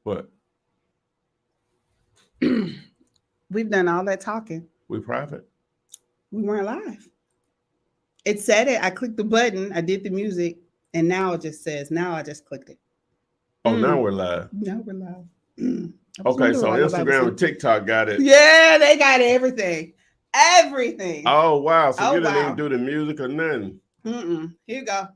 What? We've done all that talking. We private? We weren't live. It said it. I clicked the button. I did the music. And now it just says, now I just clicked it. Oh, now we're live. Now we're live. Okay, so Instagram and TikTok got it. Yeah, they got everything. Everything. Oh, wow. So you didn't even do the music or nothing. Here you go.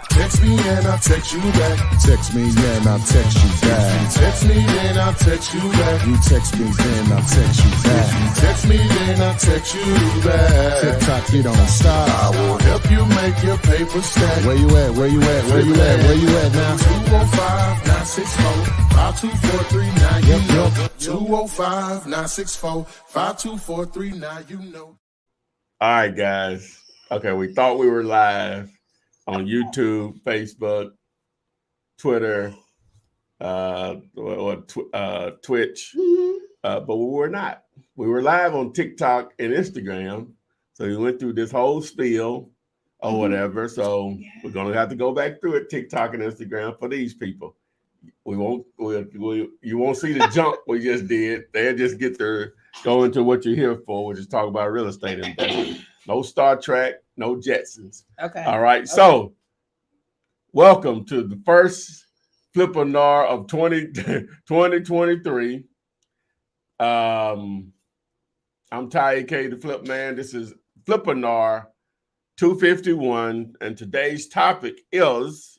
Text me and I'll text you back. Text me and I'll text you back. Text me and I'll text you back. You text me then I'll text you back. Text me then I'll text you back. TikTok, you don't stop. I will help you make your paper stack. Where you at? Where you at? Where you at? Where you at now? 205-964-5243. Yep. 205-964-5243. You know. All right, guys. Okay, we thought we were live on YouTube, Facebook, Twitter, Twitch, but we were not. We were live on TikTok and Instagram, so we went through this whole spiel or whatever. So we're gonna have to go back through it, TikTok and Instagram, for these people. You won't see the jump we just did. They'll just get their go into what you're here for, which is talk about real estate investment. No Star Trek, no Jetsons. Okay. All right. Okay. So, welcome to the first Flippinar of 2023. I'm Ty K, the Flip Man. This is Flippinar 251, and today's topic is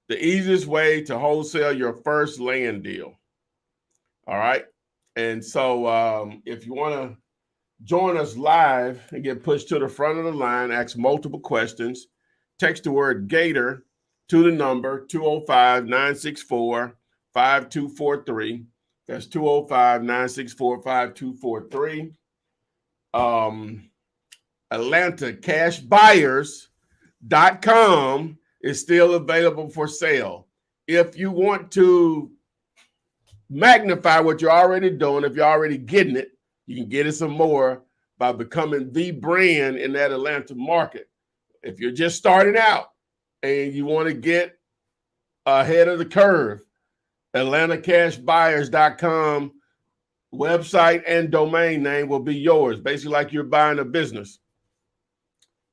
the easiest way to wholesale your first land deal. All right. And so if you want to join us live and get pushed to the front of the line, ask multiple questions, text the word Gator to the number 205-964-5243. That's 205-964-5243. AtlantaCashBuyers.com is still available for sale. If you want to magnify what you're already doing, if you're already getting it, you can get it some more by becoming the brand in that Atlanta market. If you're just starting out and you want to get ahead of the curve, AtlantaCashBuyers.com website and domain name will be yours, basically like you're buying a business.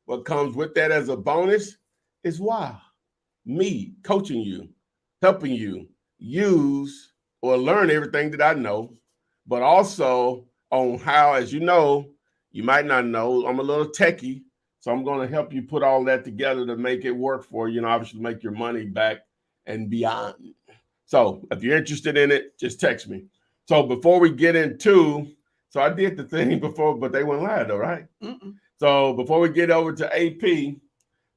What comes with that as a bonus is me coaching you, helping you use or learn everything that I know, but also on how, as you know, you might not know, I'm a little techie, so I'm going to help you put all that together to make it work for you, and obviously make your money back and beyond. So if you're interested in it, just text me. So before we get into, so I did the thing before, but they went live though, right? So before we get over to AP,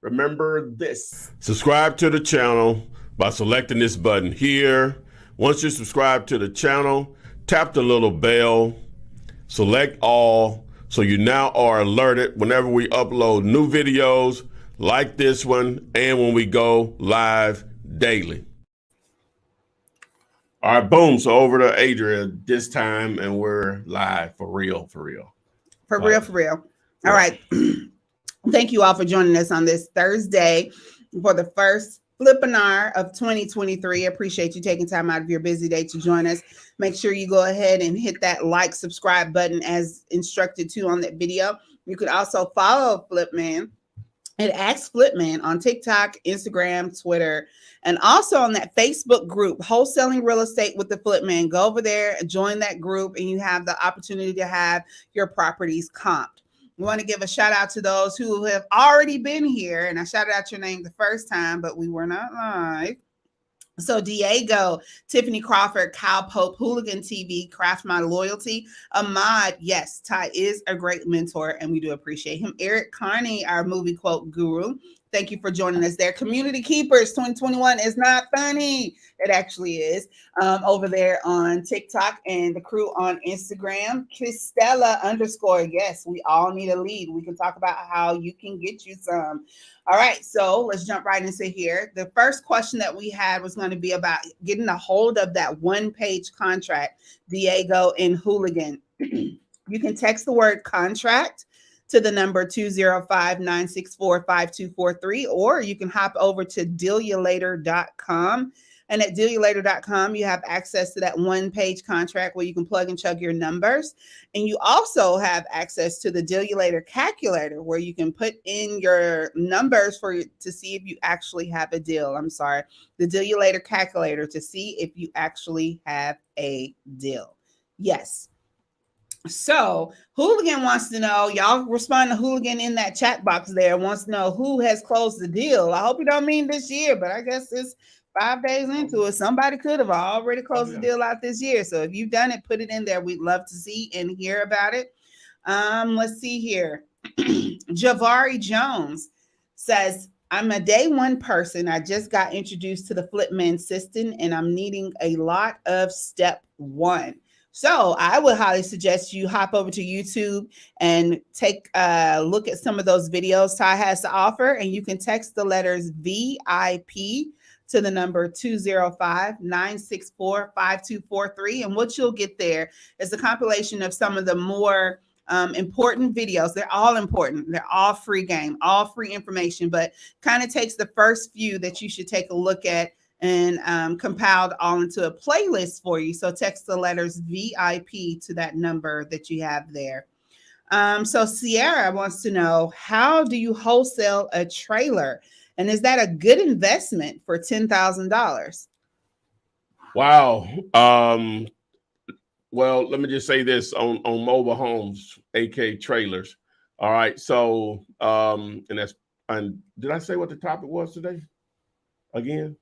remember this. Subscribe to the channel by selecting this button here. Once you subscribe to the channel, tap the little bell, select all, so you now are alerted whenever we upload new videos like this one and when we go live daily. All right, boom. So over to Adria this time, and we're live for real. For real. All right. Thank you all for joining us on this Thursday for the first Flippinar of 2023. Appreciate you taking time out of your busy day to join us. Make sure you go ahead and hit that like, subscribe button as instructed to on that video. You could also follow Flipman at Ask Flipman on TikTok, Instagram, Twitter, and also on that Facebook group, Wholesaling Real Estate with the Flipman. Go over there, join that group, and you have the opportunity to have your properties comped. We want to give a shout out to those who have already been here. And I shouted out your name the first time, but we were not live. So Diego, Tiffany Crawford, Kyle Pope, Hooligan TV, Craft My Loyalty, Ahmad. Yes, Ty is a great mentor and we do appreciate him. Eric Carney, our movie quote guru. Thank you for joining us there. Community Keepers 2021 is not funny. It actually is. Over there on TikTok and the crew on Instagram. Christella _ yes, we all need a lead. We can talk about how you can get you some. All right, so let's jump right into here. The first question that we had was going to be about getting a hold of that one-page contract, Diego and Hooligan. You can text the word contract to the number 205-964-5243, or you can hop over to dealialater.com. And at dealialater.com, you have access to that one-page contract where you can plug and chug your numbers. And you also have access to the Dealialator calculator where you can put in your numbers to see if you actually have a deal. I'm sorry, the Dealialator calculator to see if you actually have a deal. Yes. So Hooligan wants to know, y'all respond to Hooligan in that chat box there, wants to know who has closed the deal. I hope you don't mean this year, but I guess it's 5 days into it. Somebody could have already closed the deal out this year. So if you've done it, put it in there. We'd love to see and hear about it. Let's see here. Javari Jones says, I'm a day one person. I just got introduced to the Flipman system and I'm needing a lot of step one. So I would highly suggest you hop over to YouTube and take a look at some of those videos Ty has to offer. And you can text the letters VIP to the number 205-964-5243. And what you'll get there is a compilation of some of the more important videos. They're all important. They're all free game, all free information, but kind of takes the first few that you should take a look at and compiled all into a playlist for you. So text the letters VIP to that number that you have there. So Sierra wants to know, how do you wholesale a trailer? And is that a good investment for $10,000? Wow. Well, let me just say this on mobile homes, AK trailers. All right. So, and did I say what the topic was today? Again,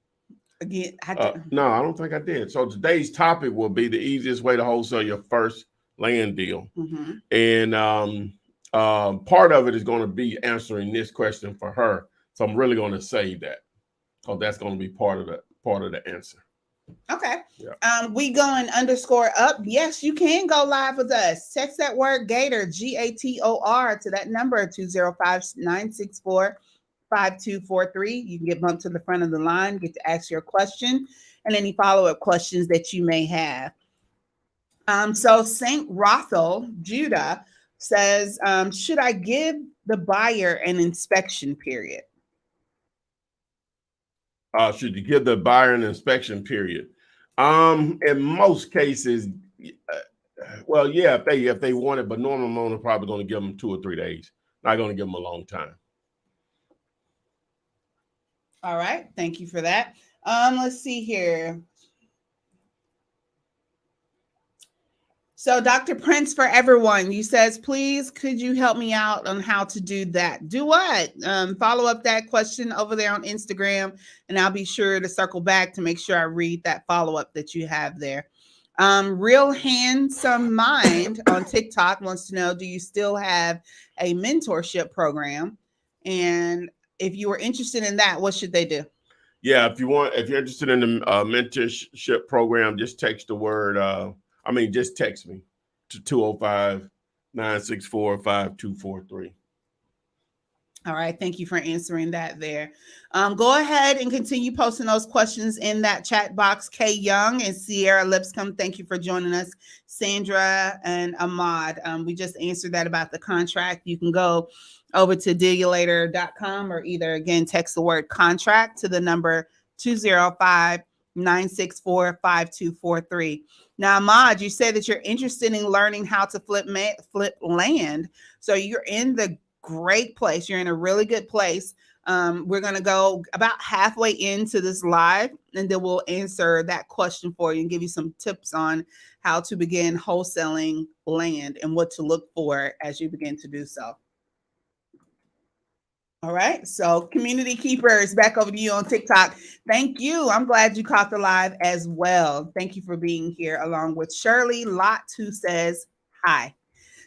no, I don't think I did. So today's topic will be the easiest way to wholesale your first land deal. Mm-hmm. And part of it is going to be answering this question for her. So I'm really going to save that. So that's going to be part of the answer. Okay. Yeah. We going _up. Yes, you can go live with us. Text that word Gator, GATOR, to that number 205-964-5243. You can get bumped to the front of the line, get to ask your question and any follow-up questions that you may have. So St. Rothel, Judah, says, should I give the buyer an inspection period? Should you give the buyer an inspection period? In most cases, well, yeah, if they want it, but normal owner probably going to give them 2 or 3 days. Not going to give them a long time. All right, thank you for that. Let's see here. So Dr. Prince for everyone, you says, please, could you help me out on how to do that? Do what? Follow up that question over there on Instagram, and I'll be sure to circle back to make sure I read that follow-up that you have there. Real Handsome Mind on TikTok wants to know, do you still have a mentorship program? And if you were interested in that, what should they do? Yeah, if you're interested in the mentorship program, just text the word, just text me to 205-964-5243. All right. Thank you for answering that there. Go ahead and continue posting those questions in that chat box. Kay Young and Sierra Lipscomb, thank you for joining us. Sandra and Ahmad, we just answered that about the contract. You can go over to dealialater.com or either, again, text the word contract to the number 205-964-5243. Now, Ahmad, you said that you're interested in learning how to flip land. So you're in the great place. You're in a really good place. We're going to go about halfway into this live, and then we'll answer that question for you and give you some tips on how to begin wholesaling land and what to look for as you begin to do so. All right. So Community Keepers, back over to you on TikTok. Thank you. I'm glad you caught the live as well. Thank you for being here, along with Shirley Lot, who says hi.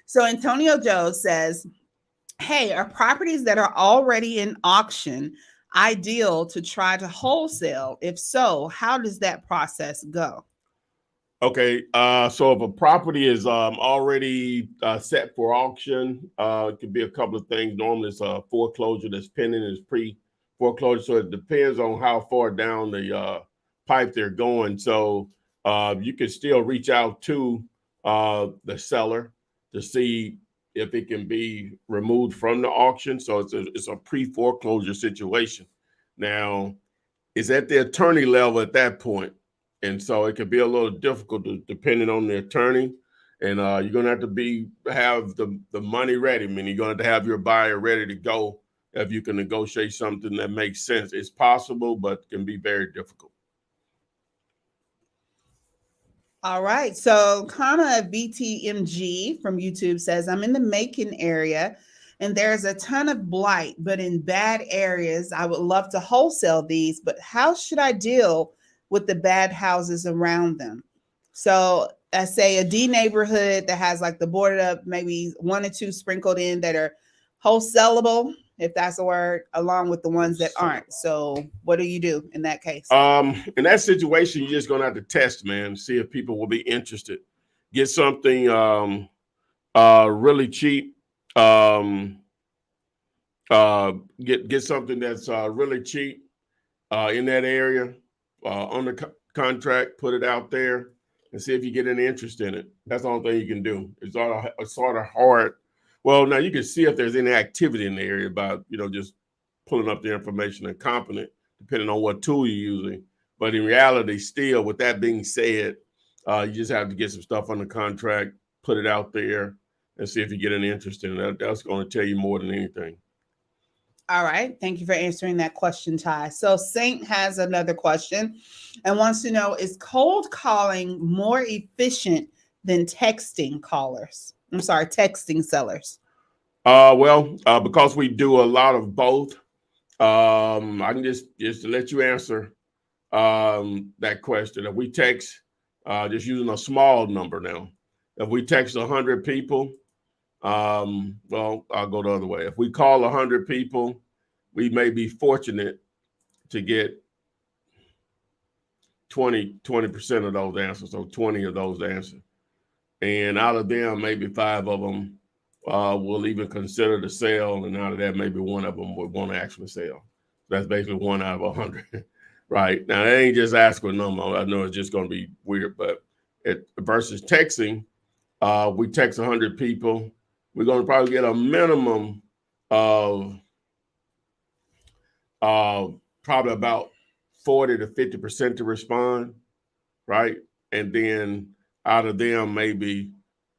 So Antonio Joe says, hey, are properties that are already in auction ideal to try to wholesale? If so, how does that process go? Okay, so if a property is already set for auction, it could be a couple of things. Normally, it's a foreclosure that's pending, is pre-foreclosure, so it depends on how far down the pipe they're going. So you can still reach out to the seller to see if it can be removed from the auction. So it's a pre-foreclosure situation. Now, it's at the attorney level at that point. And so it can be a little difficult depending on the attorney. And you're going to have to have the money ready. I mean, you're going to have your buyer ready to go if you can negotiate something that makes sense. It's possible, but can be very difficult. All right. So Karma VTMG from YouTube says, I'm in the Macon area and there's a ton of blight, but in bad areas, I would love to wholesale these, but how should I deal with the bad houses around them? So I say a D neighborhood that has like the boarded up, maybe 1 or 2 sprinkled in that are wholesalable, if that's a word, along with the ones that aren't. So what do you do in that case? In that situation, you're just gonna have to test, man, see if people will be interested. Get something really cheap. Get something that's really cheap in that area, on the contract, put it out there and see if you get any interest in it. That's the only thing you can do. It's sort of hard. Well, now you can see if there's any activity in the area by, just pulling up the information and comping it, depending on what tool you're using. But in reality, still, with that being said, you just have to get some stuff on the contract, put it out there, and see if you get any interest in it. That's going to tell you more than anything. All right. Thank you for answering that question, Ty. So Saint has another question and wants to know, is cold calling more efficient than texting sellers? Because we do a lot of both, I can just to let you answer that question. If we text, just using a small number now, if we text 100 people, I'll go the other way. If we call 100 people, we may be fortunate to get 20% of those answers, so 20 of those answers. And out of them, maybe 5 of them will even consider the sale, and out of that, maybe 1 of them would want to actually sell. That's basically 1 out of 100, right? Now, that ain't just asking a number. I know it's just going to be weird, but versus texting, we text 100 people. We're going to probably get a minimum of probably about 40 to 50% to respond, right? And then out of them, maybe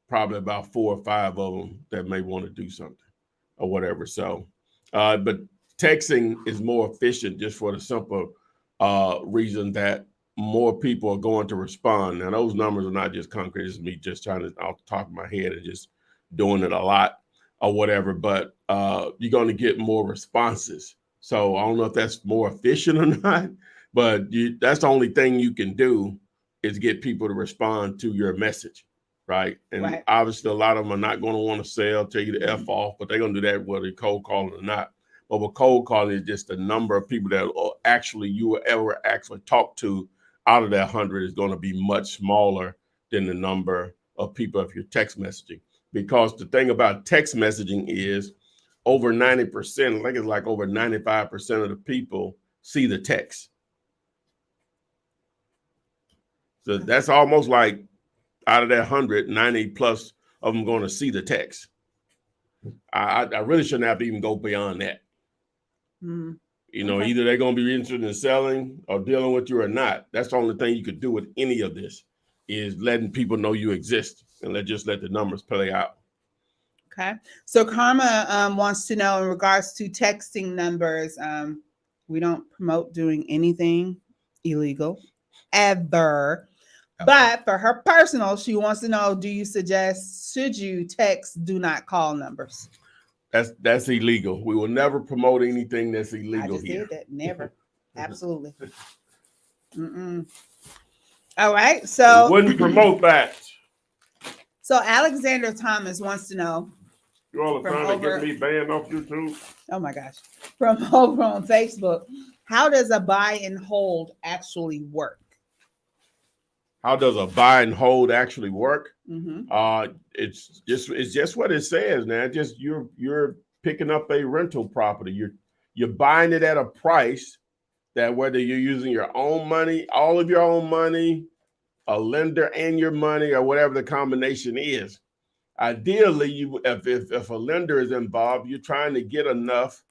probably about 4 or 5 of them that may want to do something or whatever. So, but texting is more efficient just for the simple reason that more people are going to respond. Now, those numbers are not just concrete. It's me just trying to, off the top of my head, and just doing it a lot or whatever, but you're going to get more responses. So I don't know if that's more efficient or not, but that's the only thing you can do is get people to respond to your message, right? And obviously a lot of them are not going to want to sell, tell you to F off, but they're going to do that whether you're cold calling or not. But with cold calling, it's just the number of people that you will ever actually talk to out of that 100 is going to be much smaller than the number of people if you're text messaging. Because the thing about text messaging is over 90%, I think it's like over 95% of the people see the text. So that's almost like out of that 100, 90 plus of them going to see the text. I really shouldn't have to even go beyond that. Either they're going to be interested in selling or dealing with you or not. That's the only thing you could do with any of this is letting people know you exist and just let the numbers play out. Okay. So Karma wants to know in regards to texting numbers, we don't promote doing anything illegal ever. But for her personal, she wants to know, should you text do not call numbers? That's illegal. We will never promote anything that's illegal. I just did that. Never. Absolutely. All right. So we wouldn't promote that. So Alexander Thomas wants to know. You all are trying to get me banned off YouTube? Oh my gosh. From over on Facebook. How does a buy and hold actually work? How does a buy and hold actually work? It's just what it says, man. Just you're picking up a rental property. You're buying it at a price that whether you're using your own money, all of your own money, a lender and your money, or whatever the combination is, Ideally, if a lender is involved, you're trying to get enough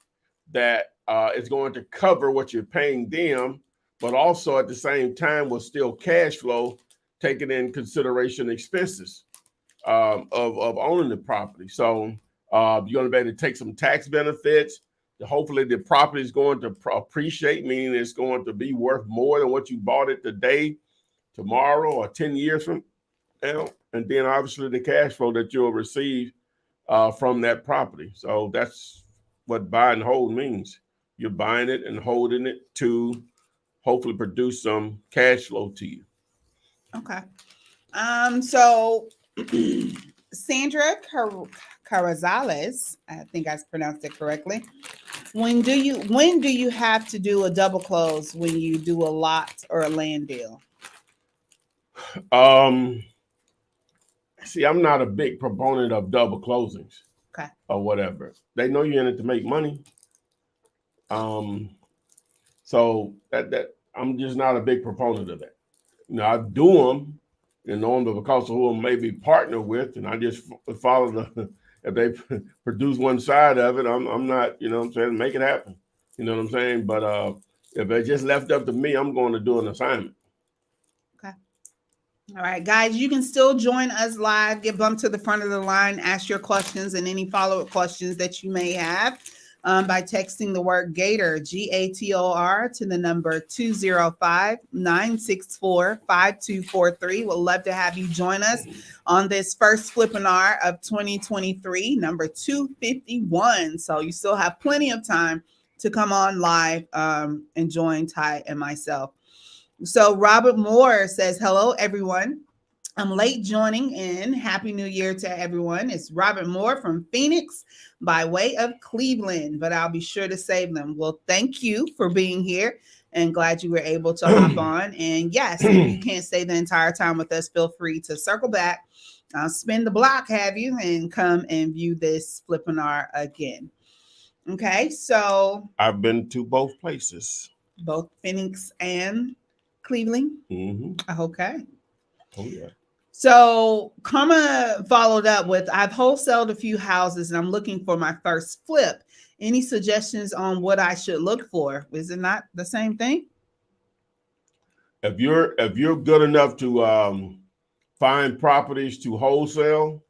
that it's going to cover what you're paying them, but also at the same time will still cash flow, taking in consideration expenses of owning the property. So you're going to be able to take some tax benefits. Hopefully the property is going to appreciate, meaning it's going to be worth more than what you bought it today, tomorrow, or 10 years from now. And then obviously the cash flow that you'll receive from that property. So that's what buy and hold means. You're buying it and holding it to hopefully produce some cash flow to you. Okay. So Sandra Carrizales, I think I pronounced it correctly. When do you have to do a double close when you do a lot or a land deal? See, I'm not a big proponent of double closings. Okay. Or whatever. They know you're in it to make money. So that I'm just not a big proponent of that. You know, I do them, because of who I may be partnered with, and I just follow the. If they produce one side of it, I'm not, what I'm saying, make it happen. You know what I'm saying? But if it's just left up to me, I'm going to do an assignment. Okay. All right, guys, you can still join us live. Get bumped to the front of the line, ask your questions and any follow-up questions that you may have by texting the word Gator, GATOR, to the number 205-964-5243. We'd love to have you join us on this first Flippinar of 2023, number 251. So you still have plenty of time to come on live and join Ty and myself. So Robert Moore says, hello, everyone. I'm late joining in. Happy New Year to everyone. It's Robert Moore from Phoenix by way of Cleveland, but I'll be sure to save them. Well, thank you for being here and glad you were able to hop on. And yes, if you can't stay the entire time with us, feel free to circle back, spin the block, have you, and come and view this Flippinar again. Okay, so I've been to both places. Both Phoenix and Cleveland? Mm-hmm. Okay. Oh, yeah. So Karma followed up with, I've wholesaled a few houses and I'm looking for my first flip. Any suggestions on what I should look for? Is it not the same thing? If you're good enough to find properties to wholesale,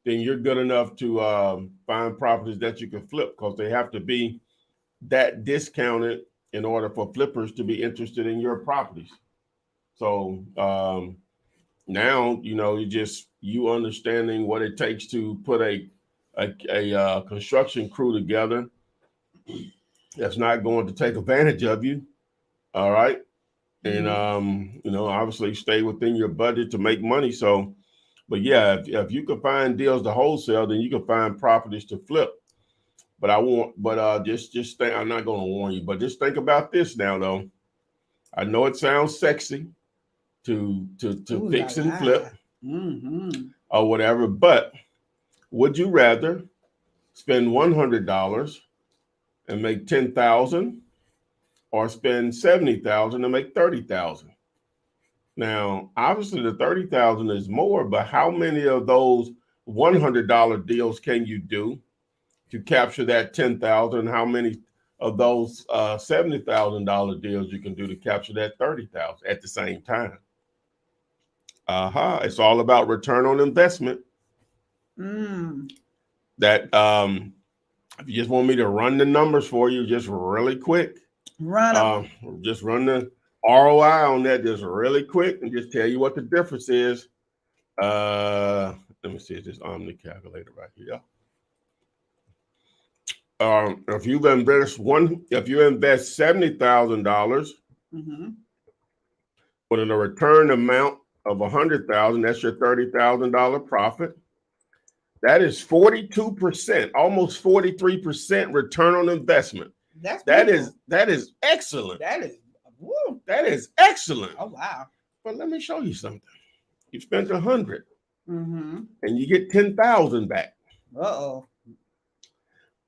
then you're good enough to find properties that you can flip, because they have to be that discounted in order for flippers to be interested in your properties. So now, you understanding what it takes to put a construction crew together that's not going to take advantage of you. All right. And, obviously stay within your budget to make money. So, but yeah, if you can find deals to wholesale, then you can find properties to flip. But just think, I'm not going to warn you, but just think about this now, though. I know it sounds sexy to fix and flip or whatever, but would you rather spend $100 and make $10,000 or spend $70,000 and make $30,000? Now, obviously the $30,000 is more, but how many of those $100 deals can you do to capture that $10,000? How many of those $70,000 deals you can do to capture that $30,000 at the same time? It's all about return on investment. That if you just want me to run the numbers for you, just really quick, just run the ROI on that just really quick and just tell you what the difference is. Let me see, it's this Omni calculator right here. If you invest $70,000 with a return amount of $100,000, that's your $30,000 profit. That is 42%, almost 43% return on investment. That is excellent. That is excellent. Oh wow! But let me show you something. You spent $100, and you get $10,000 back.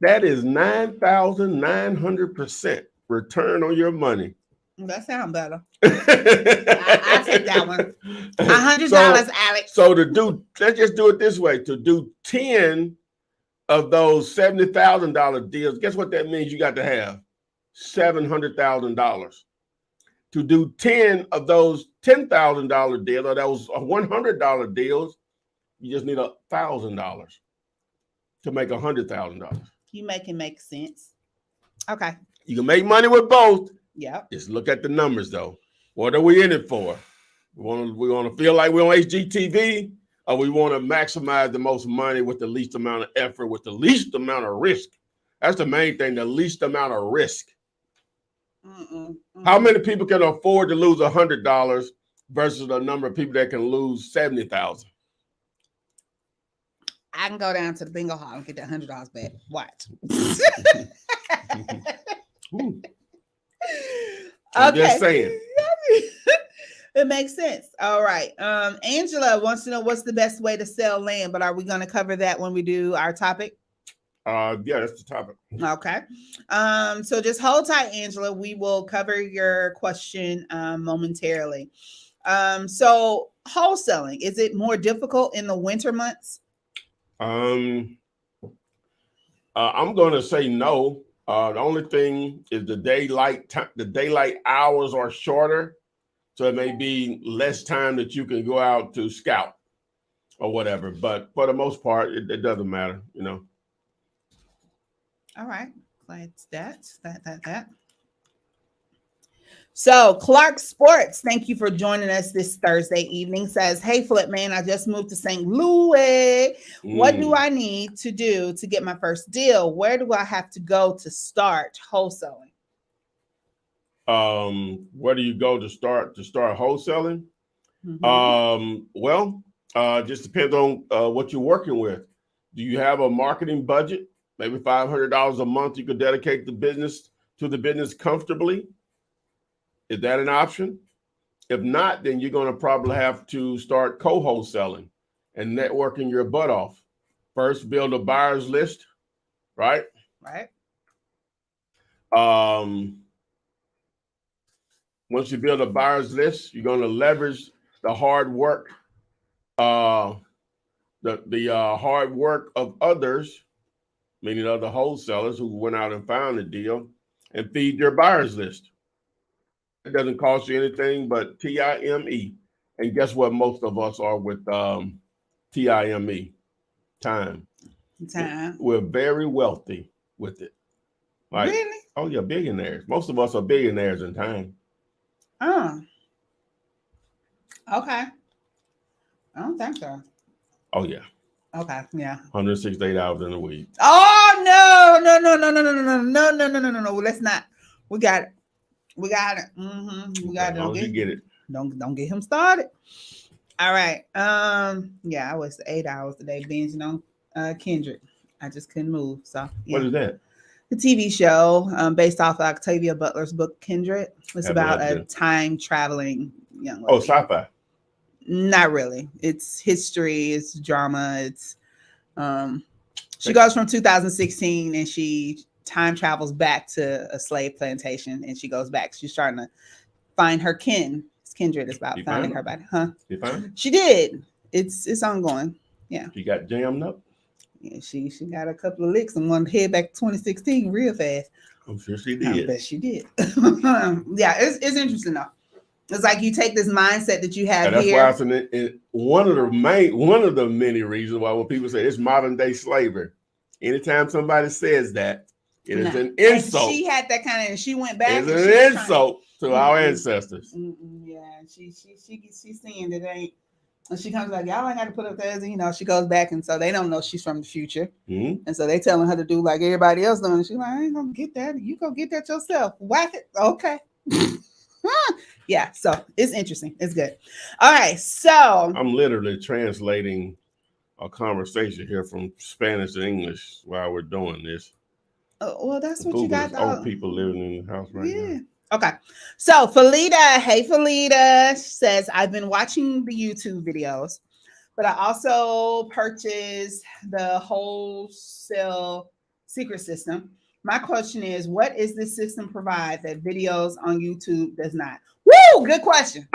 That is 9,900% return on your money That sounds better. I take that one. $100, Alex. So let's just do it this way. To do 10 of those $70,000 deals, guess what that means? You got to have $700,000. To do 10 of those $10,000 deals or those $100 deals, you just need $1,000 to make $100,000. You make it make sense. Okay. You can make money with both. Yeah. Just look at the numbers, though. What are we in it for? We want to feel like we're on HGTV, or we want to maximize the most money with the least amount of effort, with the least amount of risk. That's the main thing, the least amount of risk. How many people can afford to lose $100 versus the number of people that can lose 70,000? I can go down to the bingo hall and get that $100 back. Watch. I'm just saying. It makes sense. All right. Angela wants to know what's the best way to sell land, but are we going to cover that when we do our topic? Yeah, that's the topic. Okay. So just hold tight, Angela. We will cover your question momentarily. So wholesaling, is it more difficult in the winter months? I'm going to say no. The only thing is the daylight hours are shorter, so it may be less time that you can go out to scout or whatever. But for the most part, it doesn't matter, you know. All right, glad that. So Clark Sports, thank you for joining us this Thursday evening. Says, hey, Flip Man, I just moved to St. Louis. What do I need to do to get my first deal? Where do I have to go to start wholesaling? Where do you go to start wholesaling? Just depends on what you're working with. Do you have a marketing budget? Maybe $500 a month you could dedicate the business comfortably. Is that an option? If not, then you're going to probably have to start co-wholesaling and networking your butt off. First, build a buyer's list, right? Right. Once you build a buyer's list, you're going to leverage the hard work, the hard work of others, meaning other wholesalers who went out and found a deal, and feed your buyer's list. It doesn't cost you anything but TIME. And guess what most of us are with TIME? Time. We're very wealthy with it. Like, really? Oh, yeah, billionaires. Most of us are billionaires in time. Oh. Okay. I don't think so. Oh, yeah. Okay, yeah. 168 hours in a week. Oh, no. Let's not. We got it. We got it. We got it. Don't get him started. All right. Yeah, I was 8 hours today binging on Kindred. I just couldn't move. So yeah. What is that? The TV show based off of Octavia Butler's book Kindred. It's about a time traveling young lady. Oh, sci-fi. Not really. It's history, it's drama, it's she goes from 2016 and she time travels back to a slave plantation, and she goes back. She's trying to find her kin. It's Kindred. It's about finding her body. Huh? You found it? She did. It's ongoing. Yeah. She got jammed up? Yeah, she got a couple of licks and wanted to head back to 2016 real fast. I'm sure she did. I bet she did. Yeah, it's interesting though. It's like you take this mindset that you have that's here. Why it's one of the many reasons why when people say it's modern day slavery, anytime somebody says that, it is an insult. And she had that kind of, and she went back. It's an insult to our ancestors. Yeah, she's seeing that it ain't. And she comes like, y'all ain't got to put up there. You know, she goes back, and so they don't know she's from the future. And so they telling her to do like everybody else doing. And she's like, I ain't gonna get that. You go get that yourself. Whack it. Okay. Yeah, so it's interesting. It's good. All right, so I'm literally translating a conversation here from Spanish to English while we're doing this. Well, that's what you got. Old people living in the house right now. Okay. So Felita, hey Felita, says, I've been watching the YouTube videos, but I also purchased the Wholesale secret system. My question is, what is this system provide that videos on YouTube does not? Woo! Good question.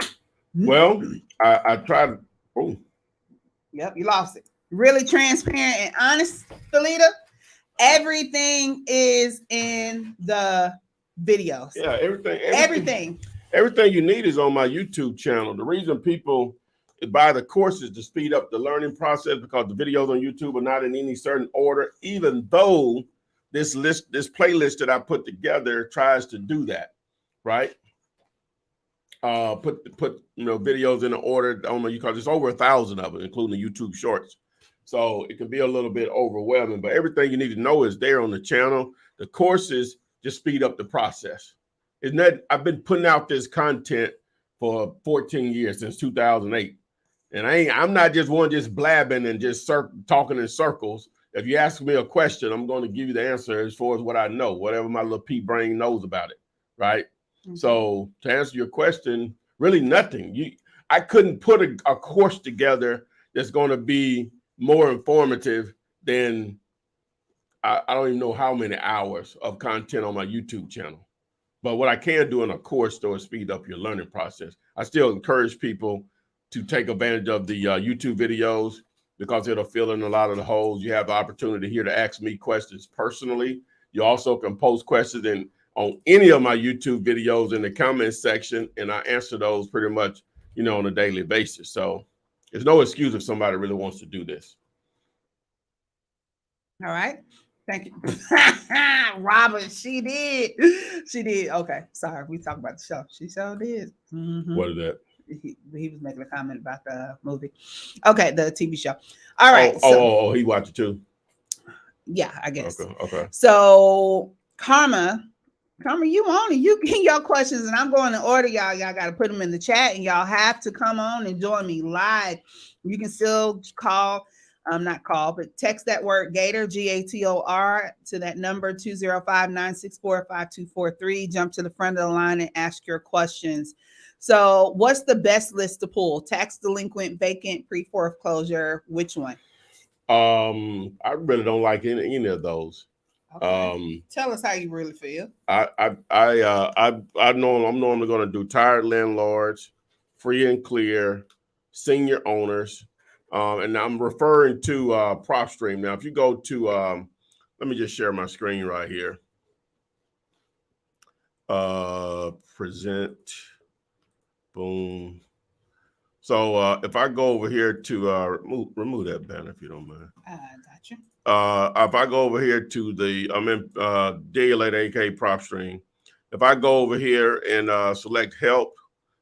Well, I tried. Oh, Yep, you lost it. Really transparent and honest, Felita. Everything is in the videos. yeah, Everything. Everything you need is on my YouTube channel. The reason people buy the courses to speed up the learning process because the videos on YouTube are not in any certain order, even though this playlist that I put together tries to do that, right? Put videos in the order on my, because there's over 1,000 of them, including the YouTube shorts. So it can be a little bit overwhelming, but everything you need to know is there on the channel. The courses just speed up the process. Isn't that, I've been putting out this content for 14 years, since 2008. And I'm not just one just blabbing and just talking in circles. If you ask me a question, I'm going to give you the answer as far as what I know, whatever my little pea brain knows about it, right? Mm-hmm. So to answer your question, really nothing. I couldn't put a course together that's going to be more informative than I don't even know how many hours of content on my YouTube channel. But what I can do in a course, though, is speed up your learning process. I still encourage people to take advantage of the YouTube videos because it'll fill in a lot of the holes. You have the opportunity here to ask me questions personally. You also can post questions on any of my YouTube videos in the comments section, and I answer those pretty much, on a daily basis. So there's no excuse if somebody really wants to do this. All right. Thank you. Robert, she did. She did. Okay. Sorry. We talked about the show. She sure did. Mm-hmm. What is that? He was making a comment about the movie. Okay. The TV show. All right. He watched it too? Yeah, I guess. Okay. So Karma, you on it. You get your questions and I'm going to order y'all. Y'all got to put them in the chat and y'all have to come on and join me live. You can still call. Not call, but text that word Gator, Gator, to that number 205-964-5243. Jump to the front of the line and ask your questions. So what's the best list to pull? Tax delinquent, vacant, pre-foreclosure, which one? I really don't like any of those. Okay. Tell us how you really feel. I'm normally going to do tired landlords, free and clear, senior owners. And I'm referring to PropStream. Now, if you go to, let me just share my screen right here. Present, boom. So if I go over here to remove that banner if you don't mind. Gotcha. If I go over here to I'm in Daily AK PropStream. If I go over here and select help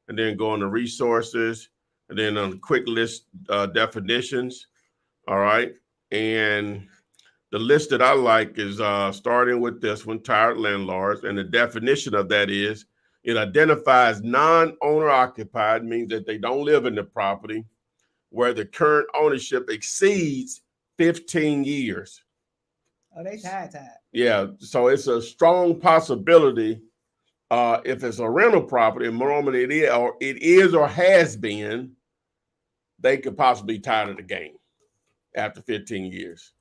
and then go into resources, and then on the quick list definitions, all right? And the list that I like is starting with this one, tired landlords, and the definition of that is it identifies non-owner occupied, means that they don't live in the property, where the current ownership exceeds 15 years. Oh, they tired. Yeah, so it's a strong possibility if it's a rental property, and normally it is or has been, they could possibly be tired of the game after 15 years,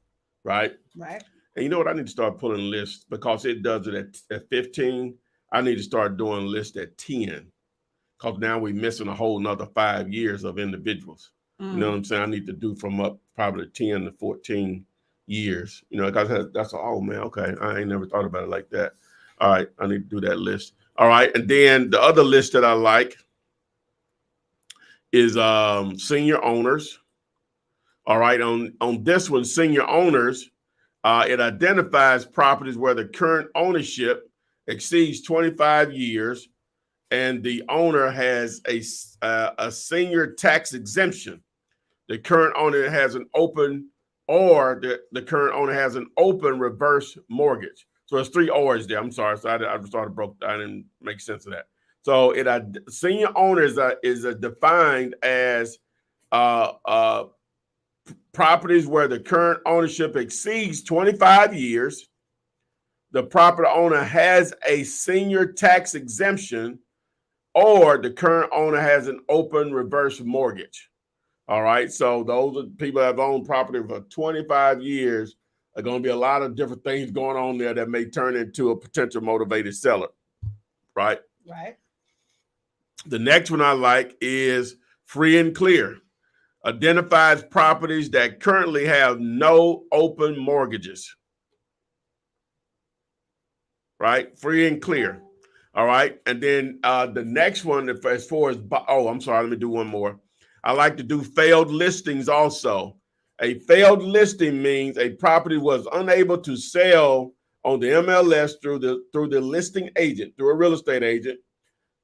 right? Right. And you know what? I need to start pulling lists because it does it at 15. I need to start doing lists at 10 because now we're missing a whole nother 5 years of individuals. You know what I'm saying? I need to do from up probably 10 to 14 years, because that's, oh man, okay. I ain't never thought about it like that. All right. I need to do that list. All right. And then the other list that I like is senior owners. All right, on this one, senior owners, it identifies properties where the current ownership exceeds 25 years and the owner has a senior tax exemption. The current owner has an open, or the current owner has an open reverse mortgage. So there's 3 R's there. I'm sorry. So I didn't make sense of that. So senior owner is defined as properties where the current ownership exceeds 25 years. The property owner has a senior tax exemption, or the current owner has an open reverse mortgage. All right. So those are people that have owned property for 25 years There are going to be a lot of different things going on there that may turn into a potential motivated seller, right? Right. The next one I like is free and clear. Identifies properties that currently have no open mortgages, right? Free and clear. All right. And then the next one, as far as, I'm sorry, let me do one more. I like to do failed listings also. A failed listing means a property was unable to sell on the MLS through the listing agent, through a real estate agent.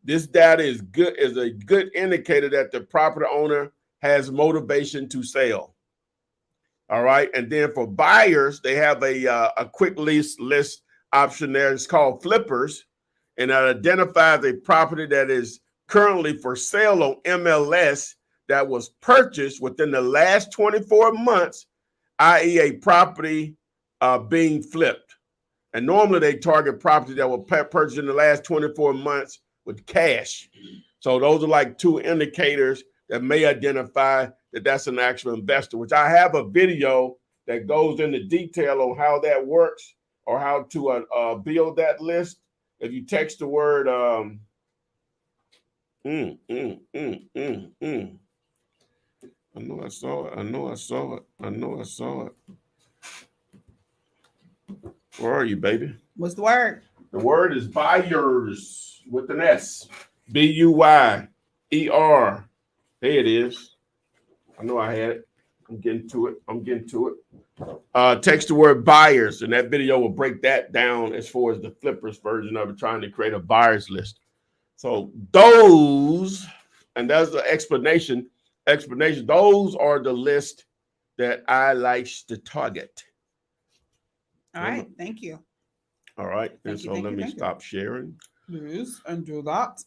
This data is a good indicator that the property owner has motivation to sell. All right. And then for buyers, they have a quick list option there. It's called Flippers. And that identifies a property that is currently for sale on MLS that was purchased within the last 24 months, i.e. a property being flipped. And normally they target property that were purchased in the last 24 months with cash. So those are like two indicators that may identify that that's an actual investor, which I have a video that goes into detail on how that works or how to build that list. If you text the word I know I saw it. Where are you, baby? What's the word? The word is buyers with an S. BUYER. There it is. I know I had it. I'm getting to it. Text the word buyers, and that video will break that down as far as the flippers version of it, trying to create a buyers list. So those, and that's the explanation. Those are the list that I like to target. All right. Thank you. All right. And so let me stop sharing. Yes, and do that.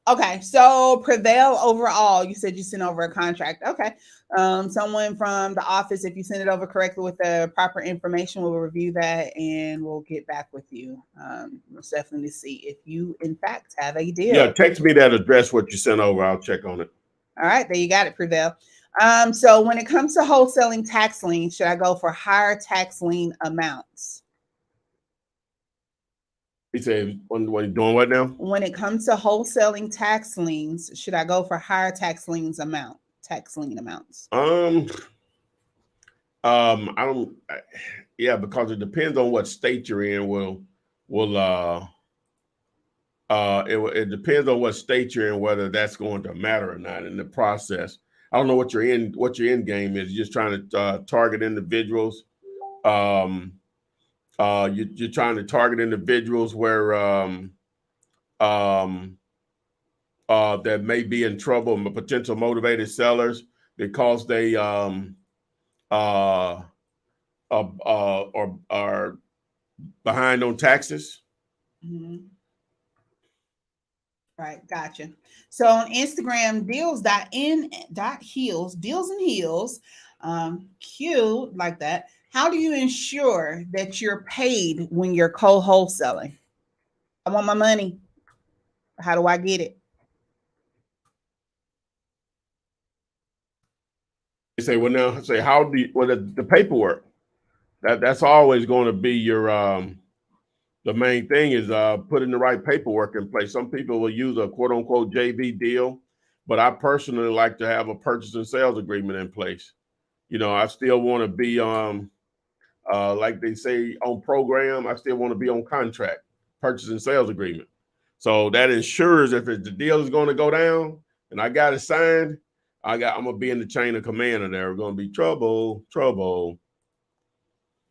Okay, so Prevail overall, you said you sent over a contract. Okay. Someone from the office, if you send it over correctly with the proper information, we'll review that and we'll get back with you. We'll definitely see if you, in fact, have a deal. Yeah, text me that address, what you sent over. I'll check on it. All right, there you got it, Prevail. So when it comes to wholesaling tax liens, should I go for higher tax lien amounts? He said, when you're doing what now? When it comes to wholesaling tax liens, should I go for higher tax lien amounts? I don't. Yeah, because it depends on what state you're in. It depends on what state you're in, whether that's going to matter or not in the process. I don't know what your end game is. You're just trying to target individuals. You're trying to target individuals where that may be in trouble, potential motivated sellers because they are behind on taxes. Mm-hmm. Right, gotcha. So on Instagram, deals and heels, cute like that. How do you ensure that you're paid when you're co-wholesaling? I want my money. How do I get it? They say, well, now say, how do you, well, the paperwork? That's always going to be your the main thing is putting the right paperwork in place. Some people will use a quote unquote JV deal, but I personally like to have a purchase and sales agreement in place. You know, I still want to be like they say on program, I still want to be on contract, purchase and sales agreement. So that ensures if the deal is going to go down and I got it signed, I'm gonna be in the chain of command and there. We're gonna be trouble. All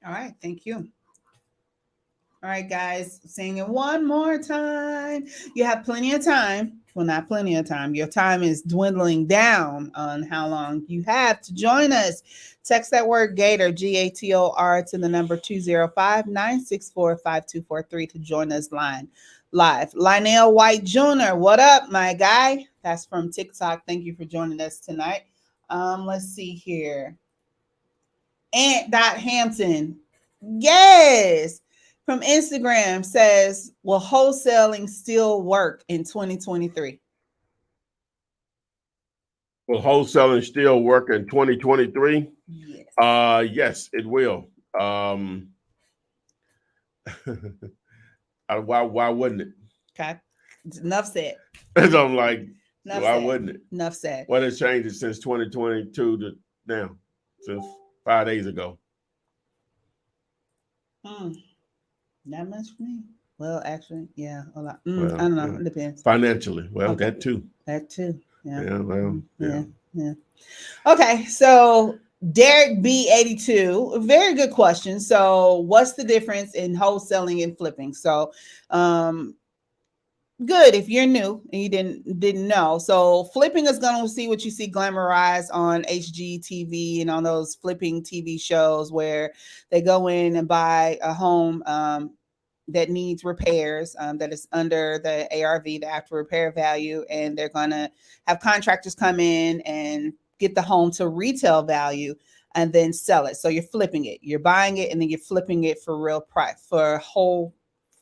right, thank you. All right, guys, sing it one more time. You have plenty of time. Well, not plenty of time. Your time is dwindling down on how long you have to join us. Text that word Gator, GATOR, to the number 205-964-5243 to join us live. Lionel White Jr., what up, my guy? That's from TikTok. Thank you for joining us tonight. Let's see here. Ant.Hampton. Yes. From Instagram says, will wholesaling still work in 2023? Will wholesaling still work in 2023? Yes. Yes, it will. Why wouldn't it? Okay. Enough said. So I'm like, Enough why said. wouldn't it? Enough said. What has changed since 2022 to now? Since 5 days ago. Not much for me. Well, actually, yeah, a lot. Well, I don't know. yeah. It depends. Financially, well, Okay. that too. That too. Yeah. Yeah, well, Yeah. Okay, so Derek B82, very good question. So, what's the difference in wholesaling and flipping? So, good if you're new and you didn't know. So flipping is going to see what you see glamorized on HGTV and on those flipping TV shows where they go in and buy a home that needs repairs, that is under the ARV, the after repair value, and they're going to have contractors come in and get the home to retail value and then sell it. So you're flipping it, you're buying it, and then you're flipping it for real price, for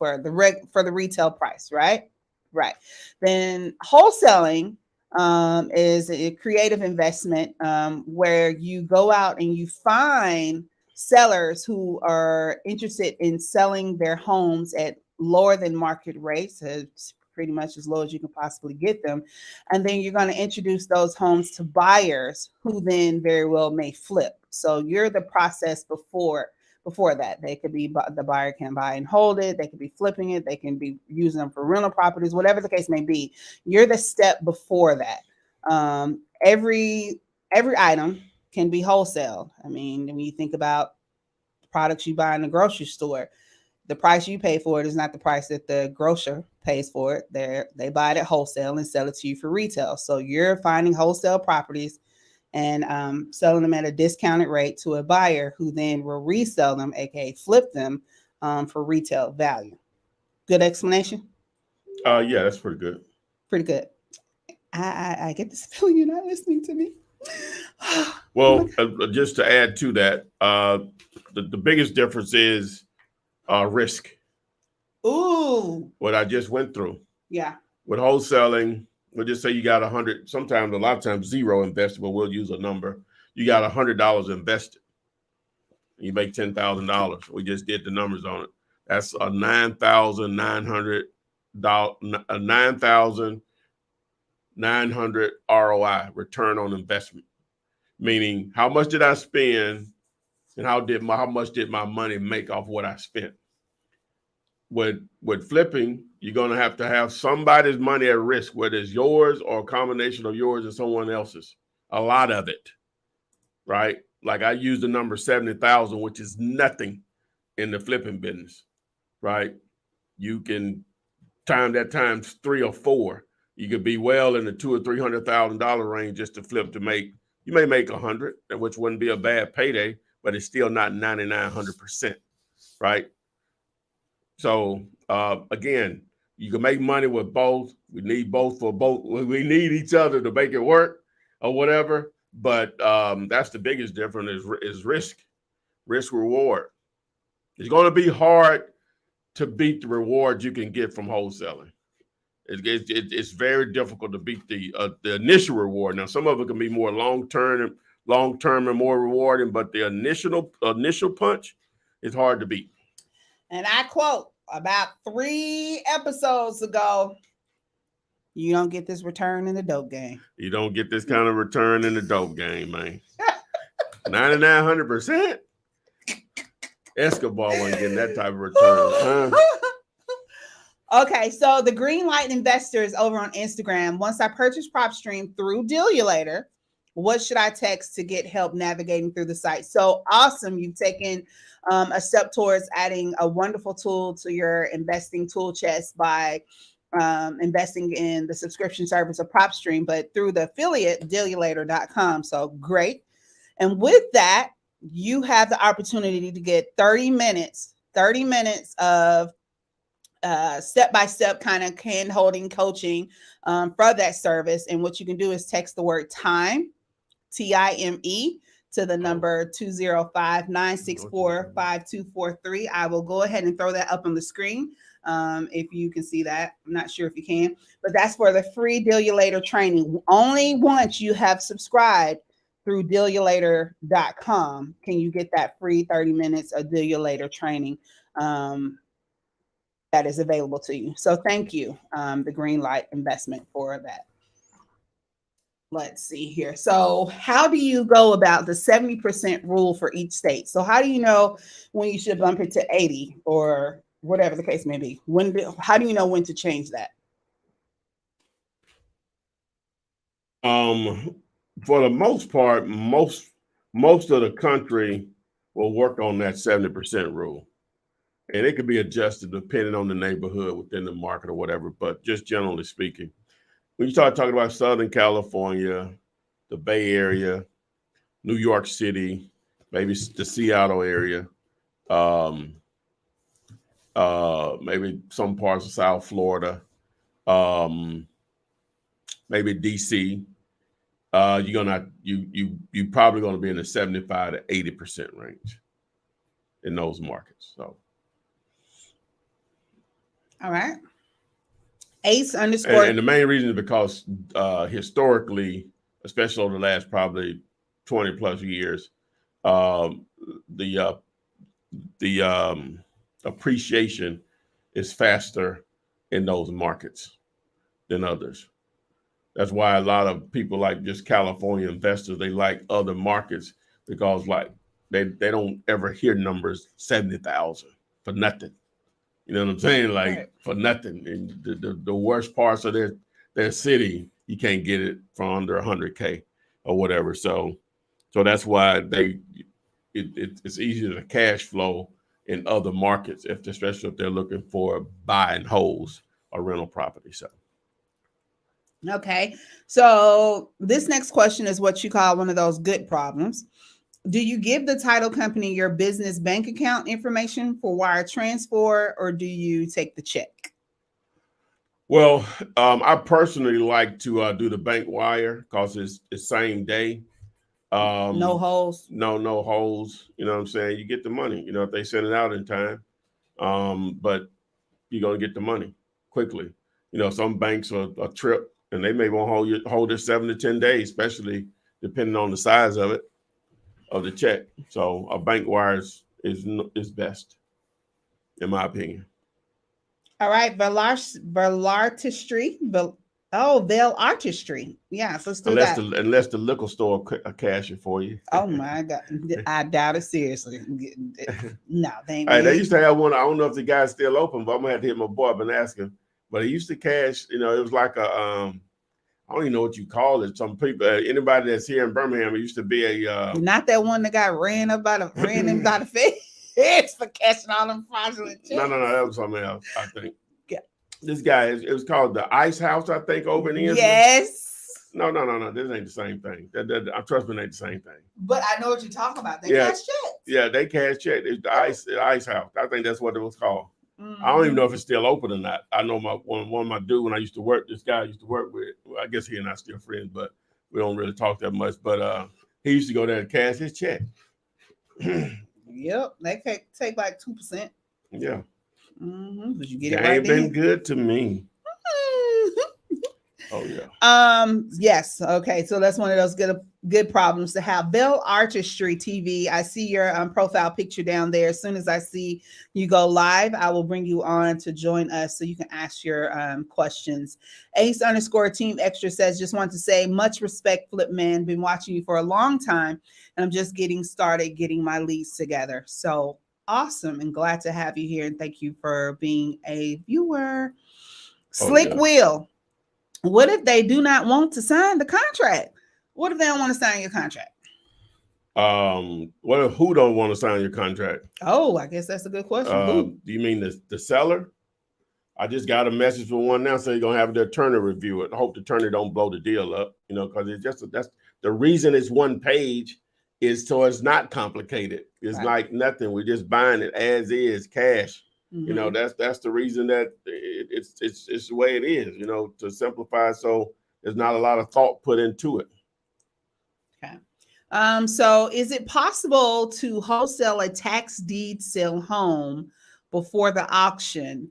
the retail price, right? Right. Then wholesaling is a creative investment where you go out and you find sellers who are interested in selling their homes at lower than market rates, pretty much as low as you can possibly get them. And then you're going to introduce those homes to buyers who then very well may flip. So you're the process before that. They could be, the buyer can buy and hold it, they could be flipping it, they can be using them for rental properties, whatever the case may be. You're the step before that. Every item can be wholesale. I mean, when you think about products you buy in the grocery store, the price you pay for it is not the price that the grocer pays for it. They buy it at wholesale and sell it to you for retail. So you're finding wholesale properties and selling them at a discounted rate to a buyer who then will resell them, aka flip them for retail value. Good explanation? Yeah, that's pretty good. Pretty good. I get this feeling you're not listening to me. Well, just to add to that, the biggest difference is risk. Ooh. What I just went through. Yeah. With wholesaling, we'll just say you got 100, sometimes, a lot of times, zero invested, but we'll use a number. You got $100 invested. You make $10,000. We just did the numbers on it. That's a $9,900 ROI, return on investment. Meaning, how much did I spend, and how much did my money make off what I spent? With flipping, you're going to have somebody's money at risk, whether it's yours or a combination of yours and someone else's. A lot of it, right? Like I use the number 70,000, which is nothing in the flipping business, right? You can time that times 3 or 4. You could be well in the $200,000 or $300,000 range just to flip to make. You may make 100, which wouldn't be a bad payday, but it's still not 99-100%, right? So again, you can make money with both. We need both for both. We need each other to make it work or whatever. But that's the biggest difference is risk reward. It's going to be hard to beat the reward you can get from wholesaling. It's very difficult to beat the initial reward. Now, some of it can be more long-term and more rewarding, but the initial punch is hard to beat. And I quote, about 3 episodes ago, you don't get this return in the dope game. You don't get this kind of return in the dope game, man. 9,900%. Escobar wasn't getting that type of return. Okay, so the green light investors over on Instagram. Once I purchase PropStream through Dealulator, what should I text to get help navigating through the site? So awesome. You've taken a step towards adding a wonderful tool to your investing tool chest by investing in the subscription service of PropStream, but through the affiliate Dealulator.com. So great. And with that, you have the opportunity to get 30 minutes of step-by-step kind of hand-holding coaching for that service. And what you can do is text the word time, TIME, to the number 205-964-5243. I will go ahead and throw that up on the screen if you can see that. I'm not sure if you can, but that's for the free Dealulator training. Only once you have subscribed through dealulator.com can you get that free 30 minutes of Dealulator training that is available to you. So thank you, the Greenlight Investment, for that. Let's see here. So how do you go about the 70% rule for each state? So how do you know when you should bump it to 80 or whatever the case may be? How do you know when to change that? For the most part, most of the country will work on that 70% rule. And it could be adjusted depending on the neighborhood within the market or whatever. But just generally speaking, when you start talking about Southern California, the Bay Area, New York City, maybe the Seattle area, maybe some parts of South Florida, maybe DC, you probably gonna be in the 75 to 80% range in those markets. So, all right. Ace underscore. And the main reason is because historically, especially over the last probably 20 plus years, the appreciation is faster in those markets than others. That's why a lot of people like just California investors, they like other markets because like they don't ever hear numbers 70,000 for nothing. You know what I'm saying? Like right. For nothing. And the worst parts of their city, you can't get it for under 100K or whatever. So that's why it's easier to cash flow in other markets, especially if they're looking for buy and holds or rental property. So. Okay. So this next question is what you call one of those good problems. Do you give the title company your business bank account information for wire transfer, or do you take the check? Well, I personally like to do the bank wire because it's same day. No holes. No holes. You know what I'm saying? You get the money. You know, if they send it out in time, but you're gonna get the money quickly. You know, some banks are a trip, and they may want to hold it 7 to 10 days, especially depending on the size of it. Of the check. So a bank wire is best, in my opinion. All right, Vail Artistry. Yeah, so let's do that. Unless the liquor store cash it for you. Oh my God, I doubt it seriously. No, they ain't. Hey, they used to have one. I don't know if the guy's still open, but I'm gonna have to hit my boy. I've been asking, but he used to cash. You know, it was like a I don't even know what you call it. Some people, anybody that's here in Birmingham, it used to be a. Not that one that got ran him by the face for catching all them fraudulent checks. No, that was something else. I think. Yeah. This guy, it was called the Ice House, I think, over in the Yes. No. This ain't the same thing. Trust me, it ain't the same thing. But I know what you're talking about. They cash checks. Yeah, they cash checks. It's the Ice House. I think that's what it was called. Mm-hmm. I don't even know if it's still open or not. I know one of my dude when I used to work, this guy I used to work with, well, I guess he and I still friends, but we don't really talk that much. But he used to go there and cash his check. Yep, they take like 2%. Yeah. Mm-hmm. But you get it right been good to me. Oh yeah. Yes. Okay. So that's one of those good problems to have. Bell Artistry TV. I see your profile picture down there. As soon as I see you go live, I will bring you on to join us so you can ask your questions. Ace _ Team Extra says, just want to say much respect, Flipman. Been watching you for a long time, and I'm just getting started getting my leads together. So awesome and glad to have you here. And thank you for being a viewer. Slick Wheel. What if they do not want to sign the contract? What if they don't want to sign your contract? What if who don't want to sign your contract? Oh, I guess that's a good question. Do you mean the seller? I just got a message from one now saying you're gonna have the attorney review it. I hope the attorney don't blow the deal up, you know, because that's the reason it's one page is so it's not complicated. It's like nothing. We're just buying it as is, cash. Mm-hmm. You know, that's the reason that it's the way it is, you know, to simplify so there's not a lot of thought put into it. Okay. So is it possible to wholesale a tax deed sale home before the auction?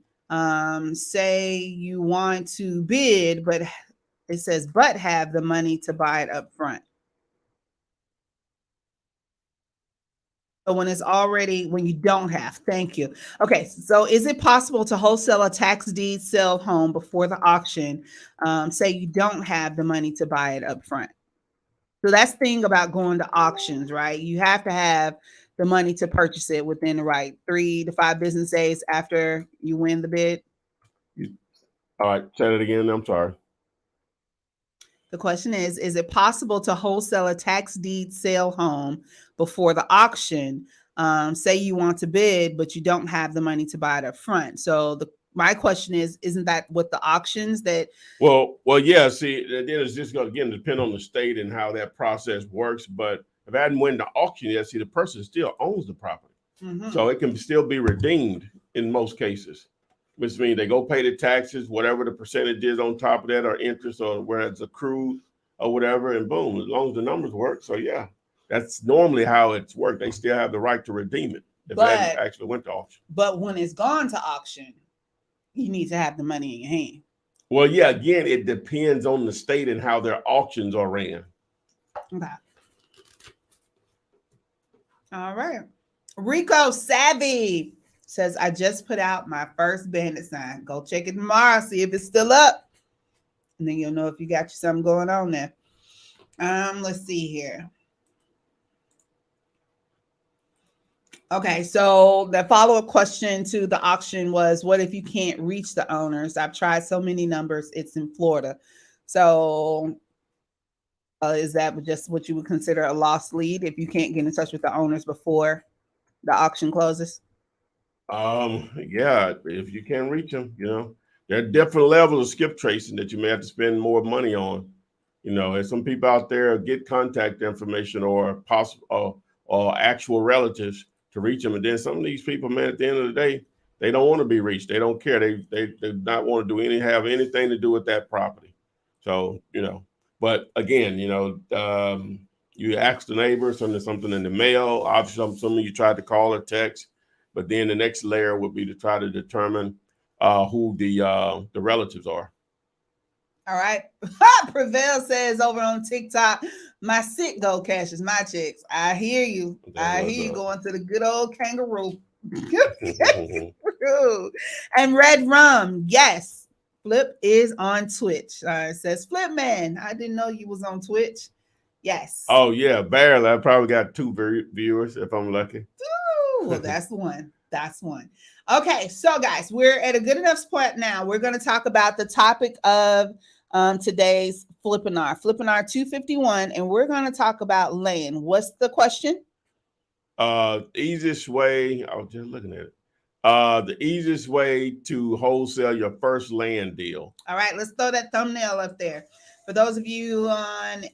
Say you want to bid, but it says but have the money to buy it up front. So when you don't have, thank you. Okay, so is it possible to wholesale a tax deed sale home before the auction? Say you don't have the money to buy it up front. So that's the thing about going to auctions, right? You have to have the money to purchase it within the 3 to 5 business days after you win the bid. All right, say it again. I'm sorry. The question is it possible to wholesale a tax deed sale home before the auction? Say you want to bid, but you don't have the money to buy it up front. So my question is, isn't that what the auctions that? Well, yeah. See, then it's just going to again depend on the state and how that process works. But if I hadn't won the auction yet, see, the person still owns the property, so it can still be redeemed in most cases. Which means they go pay the taxes, whatever the percentage is on top of that, or interest, or where it's accrued, or whatever, and boom, as long as the numbers work. So yeah, that's normally how it's worked. They still have the right to redeem it if it actually went to auction. But when it's gone to auction, you need to have the money in your hand. Well, yeah, again, it depends on the state and how their auctions are ran. Okay. All right. Rico Savvy says, I just put out my first bandit sign. Go check it tomorrow, see if it's still up. And then you'll know if you got something going on there. Let's see here. Okay, so the follow-up question to the auction was, what if you can't reach the owners? I've tried so many numbers. It's in Florida. So is that just what you would consider a lost lead if you can't get in touch with the owners before the auction closes? Yeah, if you can't reach them, there are different levels of skip tracing that you may have to spend more money on. And some people out there get contact information or possible or actual relatives to reach them. And then some of these people, man, at the end of the day, they don't want to be reached. They don't care. They do not want to have anything to do with that property. So, but again, you ask the neighbor, something in the mail. Obviously, some of you tried to call or text. But then the next layer would be to try to determine who the relatives are. All right. Prevail says over on TikTok, my sick gold cashes my checks. I hear you. I hear you going to the good old kangaroo. And Red Rum, yes. Flip is on Twitch. It says, Flip Man, I didn't know you was on Twitch. Yes. Oh, yeah, barely. I probably got 2 viewers if I'm lucky. Well, that's the one. That's one. Okay, so guys, we're at a good enough spot now. We're going to talk about the topic of today's Flippinar 251, and we're going to talk about land. What's the question? Easiest way, I was just looking at it. The easiest way to wholesale your first land deal. All right, let's throw that thumbnail up there. For those of you on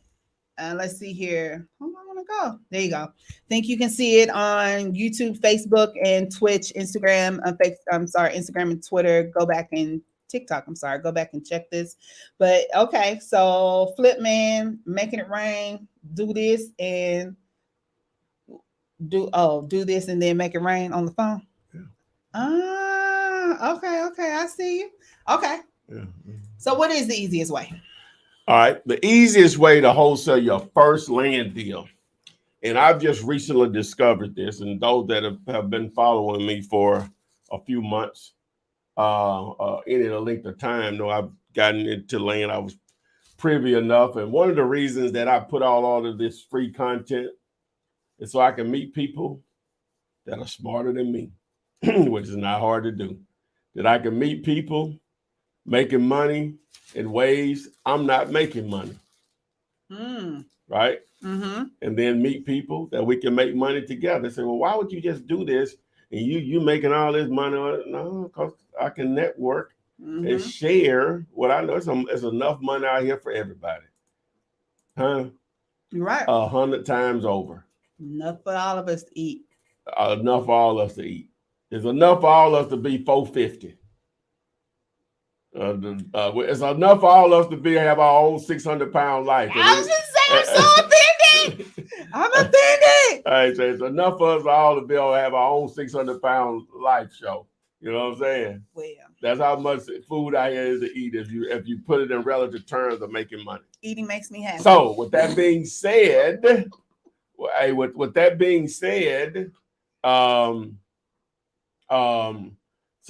let's see here. Hold on, I want to go. There you go. I think you can see it on YouTube, Facebook, and Twitch, Instagram. Instagram and Twitter. Go back and TikTok. Go back and check this. But okay, so Flip Man, making it rain. Do this and do this and then make it rain on the phone. Yeah. Okay. I see you. Okay. Yeah. So what is the easiest way? All right, the easiest way to wholesale your first land deal, and I've just recently discovered this, and those that have been following me for a few months, any length of time, know I've gotten into land. I was privy enough, and one of the reasons that I put all of this free content is so I can meet people that are smarter than me, which is not hard to do. That I can meet people making money in ways I'm not making money. Right? Mm-hmm. And then meet people that we can make money together. Say, well, why would you just do this? And you making all this money? No, because I can network and share what I know. It's enough money out here for everybody. Huh? You're right. 100 times over. Enough for all of us to eat. Enough for all of us to eat. There's enough for all of us to be 450. It's enough for all of us to have our own 600-pound life. I was just saying, I'm so offended. I'm offended. All right, so it's enough for us all to be able to have our own 600-pound life show. You know what I'm saying? Well, that's how much food out here is to eat if you put it in relative terms of making money. Eating makes me happy. So with that being said, So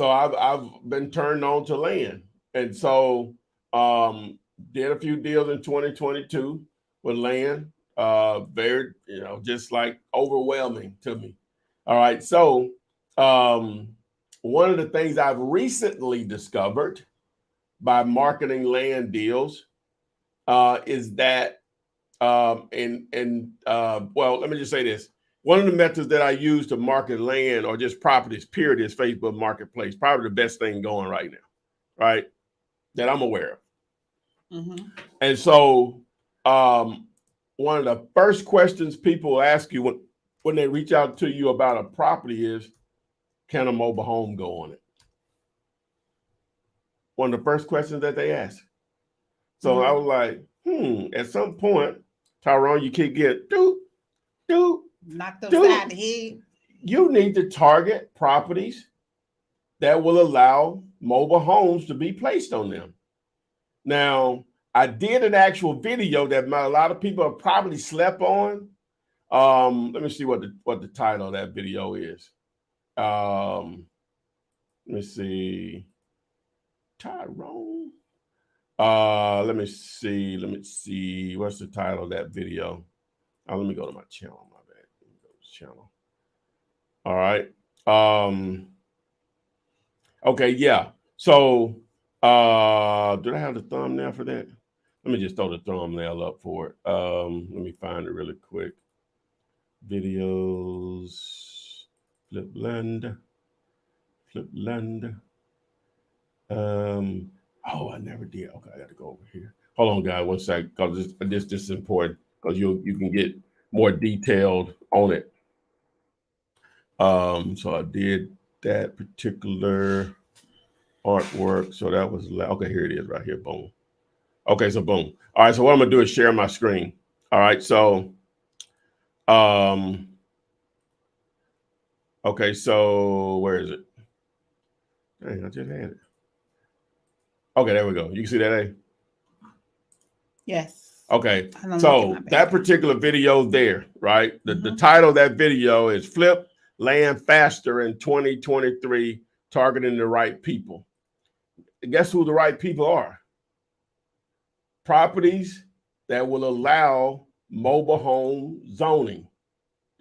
I've been turned on to land, and so did a few deals in 2022 with land. Very, just like overwhelming to me. All right, so one of the things I've recently discovered by marketing land deals is that, well, let me just say this. One of the methods that I use to market land or just properties, period, is Facebook Marketplace. Probably the best thing going right now, right? That I'm aware of. Mm-hmm. And so one of the first questions people ask you when they reach out to you about a property is, can a mobile home go on it? One of the first questions that they ask. So I was like, at some point, Tyrone, you can't get, knock them side the head. You need to target properties that will allow mobile homes to be placed on them. Now, I did an actual video that a lot of people have probably slept on. Let me see what the title of that video is. Let me see. Tyrone. Let me see. What's the title of that video? Let me go to my channel. My bad. Let me go to the channel. All right. Okay, yeah. So did I have the thumbnail for that? Let me just throw the thumbnail up for it. Let me find it really quick. Videos, Flipland. Oh, I never did. Okay, I got to go over here. Hold on, guys, 1 second, because this is important, because you can get more detailed on it. So I did that particular artwork. So that was okay. Here it is, right here. Boom. Okay, so boom. All right. So what I'm gonna do is share my screen. All right. So, okay. So where is it? Dang, I just had it. Okay, there we go. You can see that, eh? Yes. Okay. So that particular video there, right? The title of that video is Flip Land Faster in 2023, Targeting the Right People. And guess who the right people are? Properties that will allow mobile home zoning.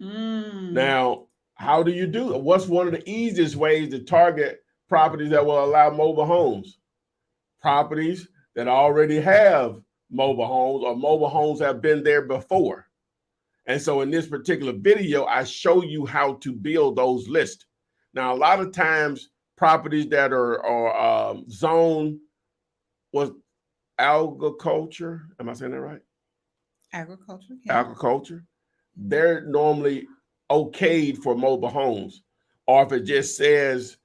Now, how do you do it? What's one of the easiest ways to target properties that will allow mobile homes? Properties that already have mobile homes, or mobile homes have been there before. And so in this particular video, I show you how to build those lists. Now, a lot of times properties that are zoned was agriculture. Am I saying that right? Agriculture. Yeah. Agriculture. They're normally okayed for mobile homes. Or if it just says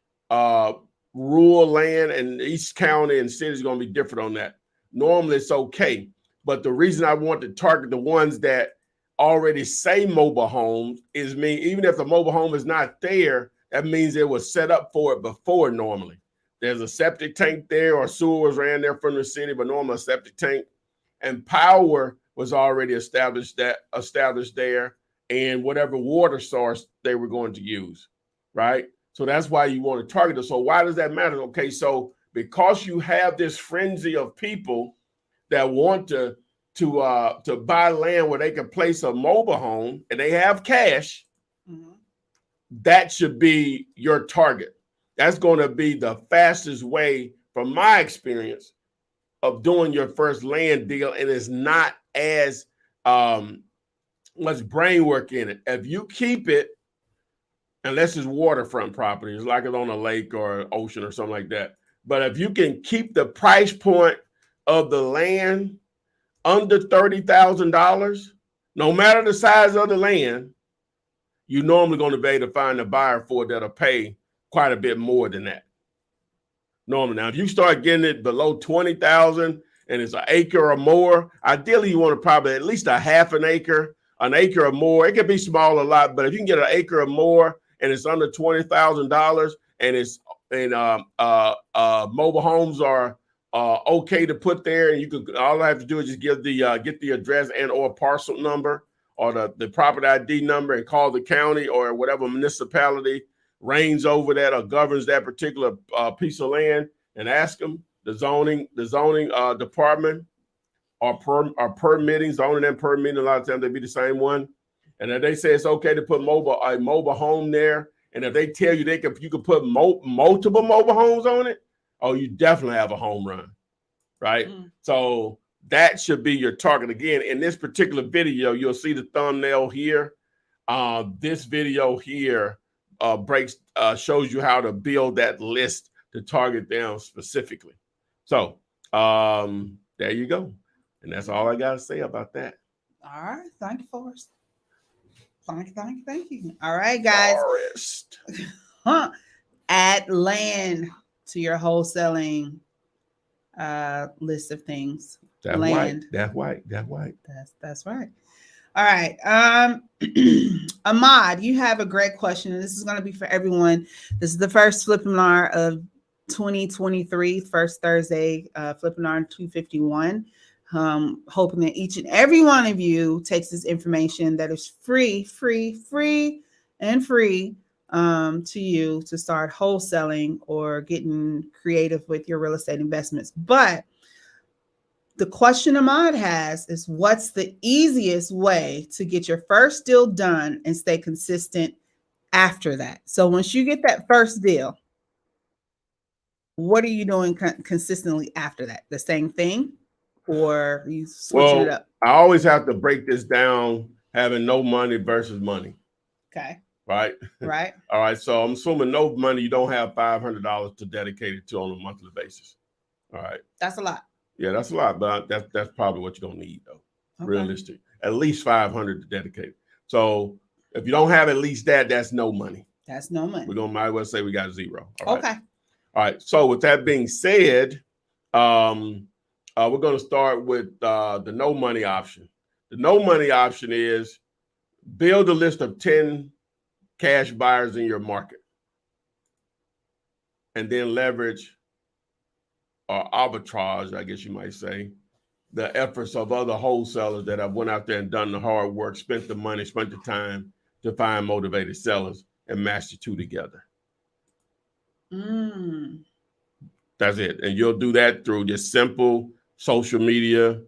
rural land, and each county and city is going to be different on that. Normally it's okay. But the reason I want to target the ones that already say mobile homes is even if the mobile home is not there, that means it was set up for it before normally. There's a septic tank there, or sewers ran there from the city, but normally a septic tank, and power was already established there, and whatever water source they were going to use, right? So that's why you want to target it. So why does that matter? Okay, so because you have this frenzy of people that want to buy land where they can place a mobile home and they have cash, that should be your target. That's going to be the fastest way, from my experience, of doing your first land deal, and it's not as much brain work in it. If you keep it, unless it's waterfront properties, like it's on a lake or an ocean or something like that. But if you can keep the price point of the land under $30,000, no matter the size of the land, you're normally going to be able to find a buyer for it that'll pay quite a bit more than that. Normally. Now, if you start getting it below 20,000 and it's an acre or more, ideally you want to probably at least a half an acre or more. It can be small a lot, but if you can get an acre or more and it's under $20,000 and mobile homes are okay to put there, and all I have to do is just give get the address and or parcel number, or the property ID number and call the county or whatever municipality reigns over that or governs that particular piece of land and ask them, the zoning department or permitting, zoning and permitting, a lot of times they be the same one. And if they say it's okay to put a mobile home there, and if they tell you you can put multiple mobile homes on it, oh, you definitely have a home run, right? So that should be your target. Again, in this particular video, you'll see the thumbnail here. This video here shows you how to build that list to target them specifically. So there you go. And that's all I got to say about that. All right. Thank you, Forrest. Thank you. All right, guys. Forrest. Add land to your wholesaling list of things. That's land. White. That's right. All right. Ahmad, you have a great question, and this is going to be for everyone. This is the first Flippinar of 2023, first Thursday, Flippinar 251. Hoping that each and every one of you takes this information that is free to you to start wholesaling or getting creative with your real estate investments. But the question Ahmad has is, what's the easiest way to get your first deal done and stay consistent after that? So once you get that first deal, what are you doing consistently after that? The same thing? Or you switching it up? I always have to break this down, having no money versus money. Okay. Right. All right. So I'm assuming no money, you don't have $500 to dedicate it to on a monthly basis. All right. That's a lot. Yeah, that's a lot, but that's probably what you're gonna need though. Okay. Realistic. At least 500 to dedicate. So if you don't have at least that, that's no money. That's no money. Might as well say we got zero. All okay. Right. All right. So with that being said, we're going to start with the no money option. The no money option is build a list of 10 cash buyers in your market and then leverage or arbitrage, I guess you might say, the efforts of other wholesalers that have went out there and done the hard work, spent the money, spent the time to find motivated sellers and match the two together. That's it. And you'll do that through just simple social media,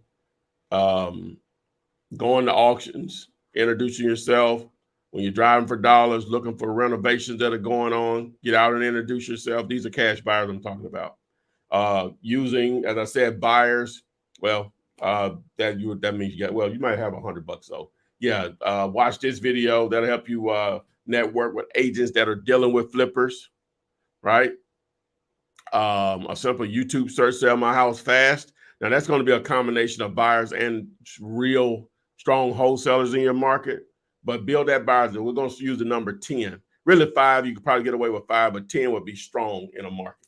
going to auctions, introducing yourself. When you're driving for dollars, looking for renovations that are going on, get out and introduce yourself. These are cash buyers I'm talking about. Using, as I said, buyers. Well, that means you might have $100 though. Yeah, watch this video. That'll help you network with agents that are dealing with flippers, right? A simple YouTube search, sell my house fast. Now that's going to be a combination of buyers and real strong wholesalers in your market, but build that buyers. We're going to use the number 10. Really 5, you could probably get away with 5, but 10 would be strong in a market.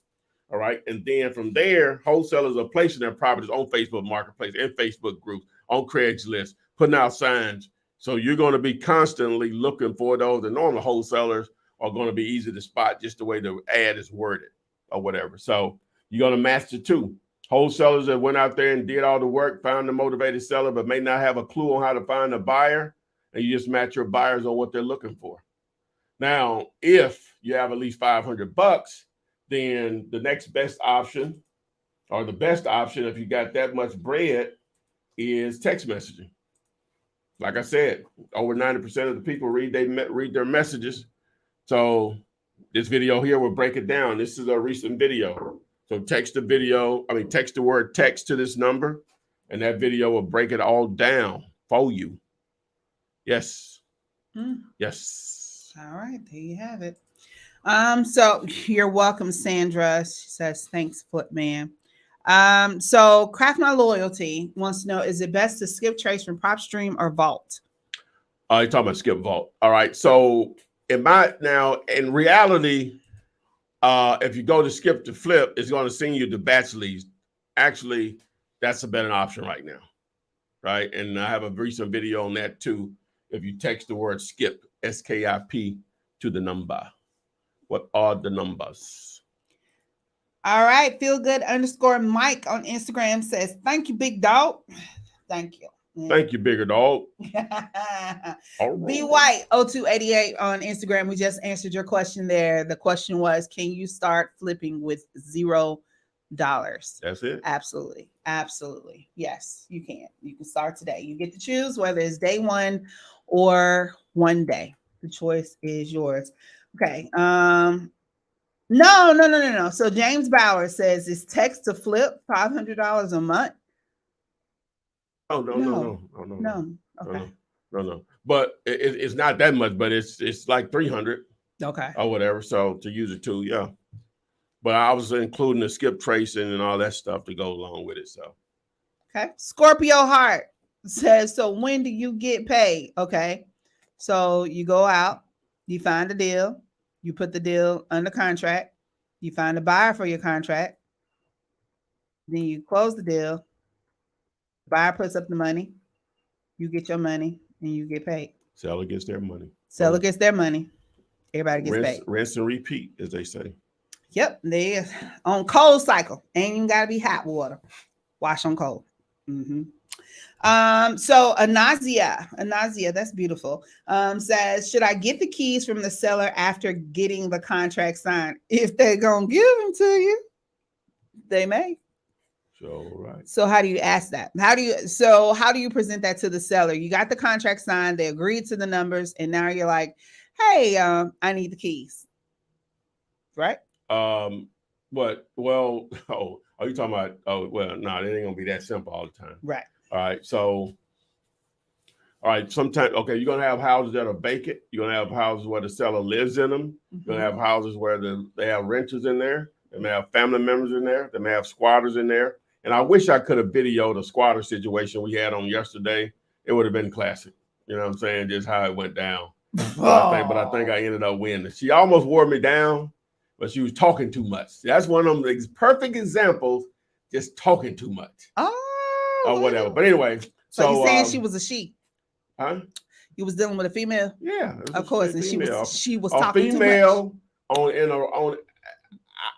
All right. And then from there, wholesalers are placing their properties on Facebook Marketplace and Facebook groups, on Craigslist, putting out signs. So you're going to be constantly looking for those. The normal wholesalers are going to be easy to spot just the way the ad is worded or whatever. So you're going to match the two. Wholesalers that went out there and did all the work, found the motivated seller, but may not have a clue on how to find a buyer, and you just match your buyers on what they're looking for. Now, if you have at least $500, then the next best option, or the best option, if you got that much bread, is text messaging. Like I said, over 90% of the people read their messages. So this video here will break it down. This is a recent video. So text the word text to this number, and that video will break it all down for you. Yes. Yes. All right, there you have it. So you're welcome, Sandra. She says, thanks, Flipman. So Craft My Loyalty wants to know, is it best to skip trace from PropStream or Vault? You're talking about skip Vault. All right. So in reality, if you go to skip to flip, it's going to send you to batch leads. Actually, that's a better option right now. Right. And I have a recent video on that too. If you text the word skip, SKIP, to the number. What are the numbers? All right. Feel good _ Mike on Instagram says, thank you, big dog. Thank you. Thank you, bigger dog. B White 0288 on Instagram. We just answered your question there. The question was, can you start flipping with $0? That's it. Absolutely. Absolutely. Yes, you can. You can start today. You get to choose whether it's day one or one day. The choice is yours. Okay. No. So James Bauer says, is text to flip $500 a month? No. Okay. No. But it's not that much, but it's like 300. Okay. Or whatever. So to use it too, yeah. But I was including the skip tracing and all that stuff to go along with it. So okay. Scorpio Heart says, so when do you get paid? Okay. So you go out, you find a deal, you put the deal under contract, you find a buyer for your contract, then you close the deal. Buyer puts up the money, you get your money, and you get paid. seller gets their money. Seller gets their money. Everybody gets paid. Rinse and repeat, as they say. Yep, there on cold cycle. Ain't even gotta be hot water. Wash on cold. Mm-hmm. So Anazia, that's beautiful. Says, should I get the keys from the seller after getting the contract signed? If they're gonna give them to you, they may. So right. So how do you ask that? How do you present that to the seller? You got the contract signed, they agreed to the numbers, and now you're like, hey, I need the keys. Right? What? Well, are you talking about? Oh, well, no, it ain't gonna be that simple all the time. Right. All right. So, all right. Sometimes, okay, you're gonna have houses that are vacant. You're gonna have houses where the seller lives in them. You're gonna have houses where they have renters in there. They may have family members in there. They may have squatters in there. And I wish I could have videoed a squatter situation we had on yesterday. It would have been classic. You know what I'm saying? Just how it went down. But I think I ended up winning. She almost wore me down, but she was talking too much. That's one of them perfect examples, just talking too much. Or whatever. But anyway. So you're saying she was a she? Huh? You was dealing with a female? Yeah. Of course. And she was a talking female too much. on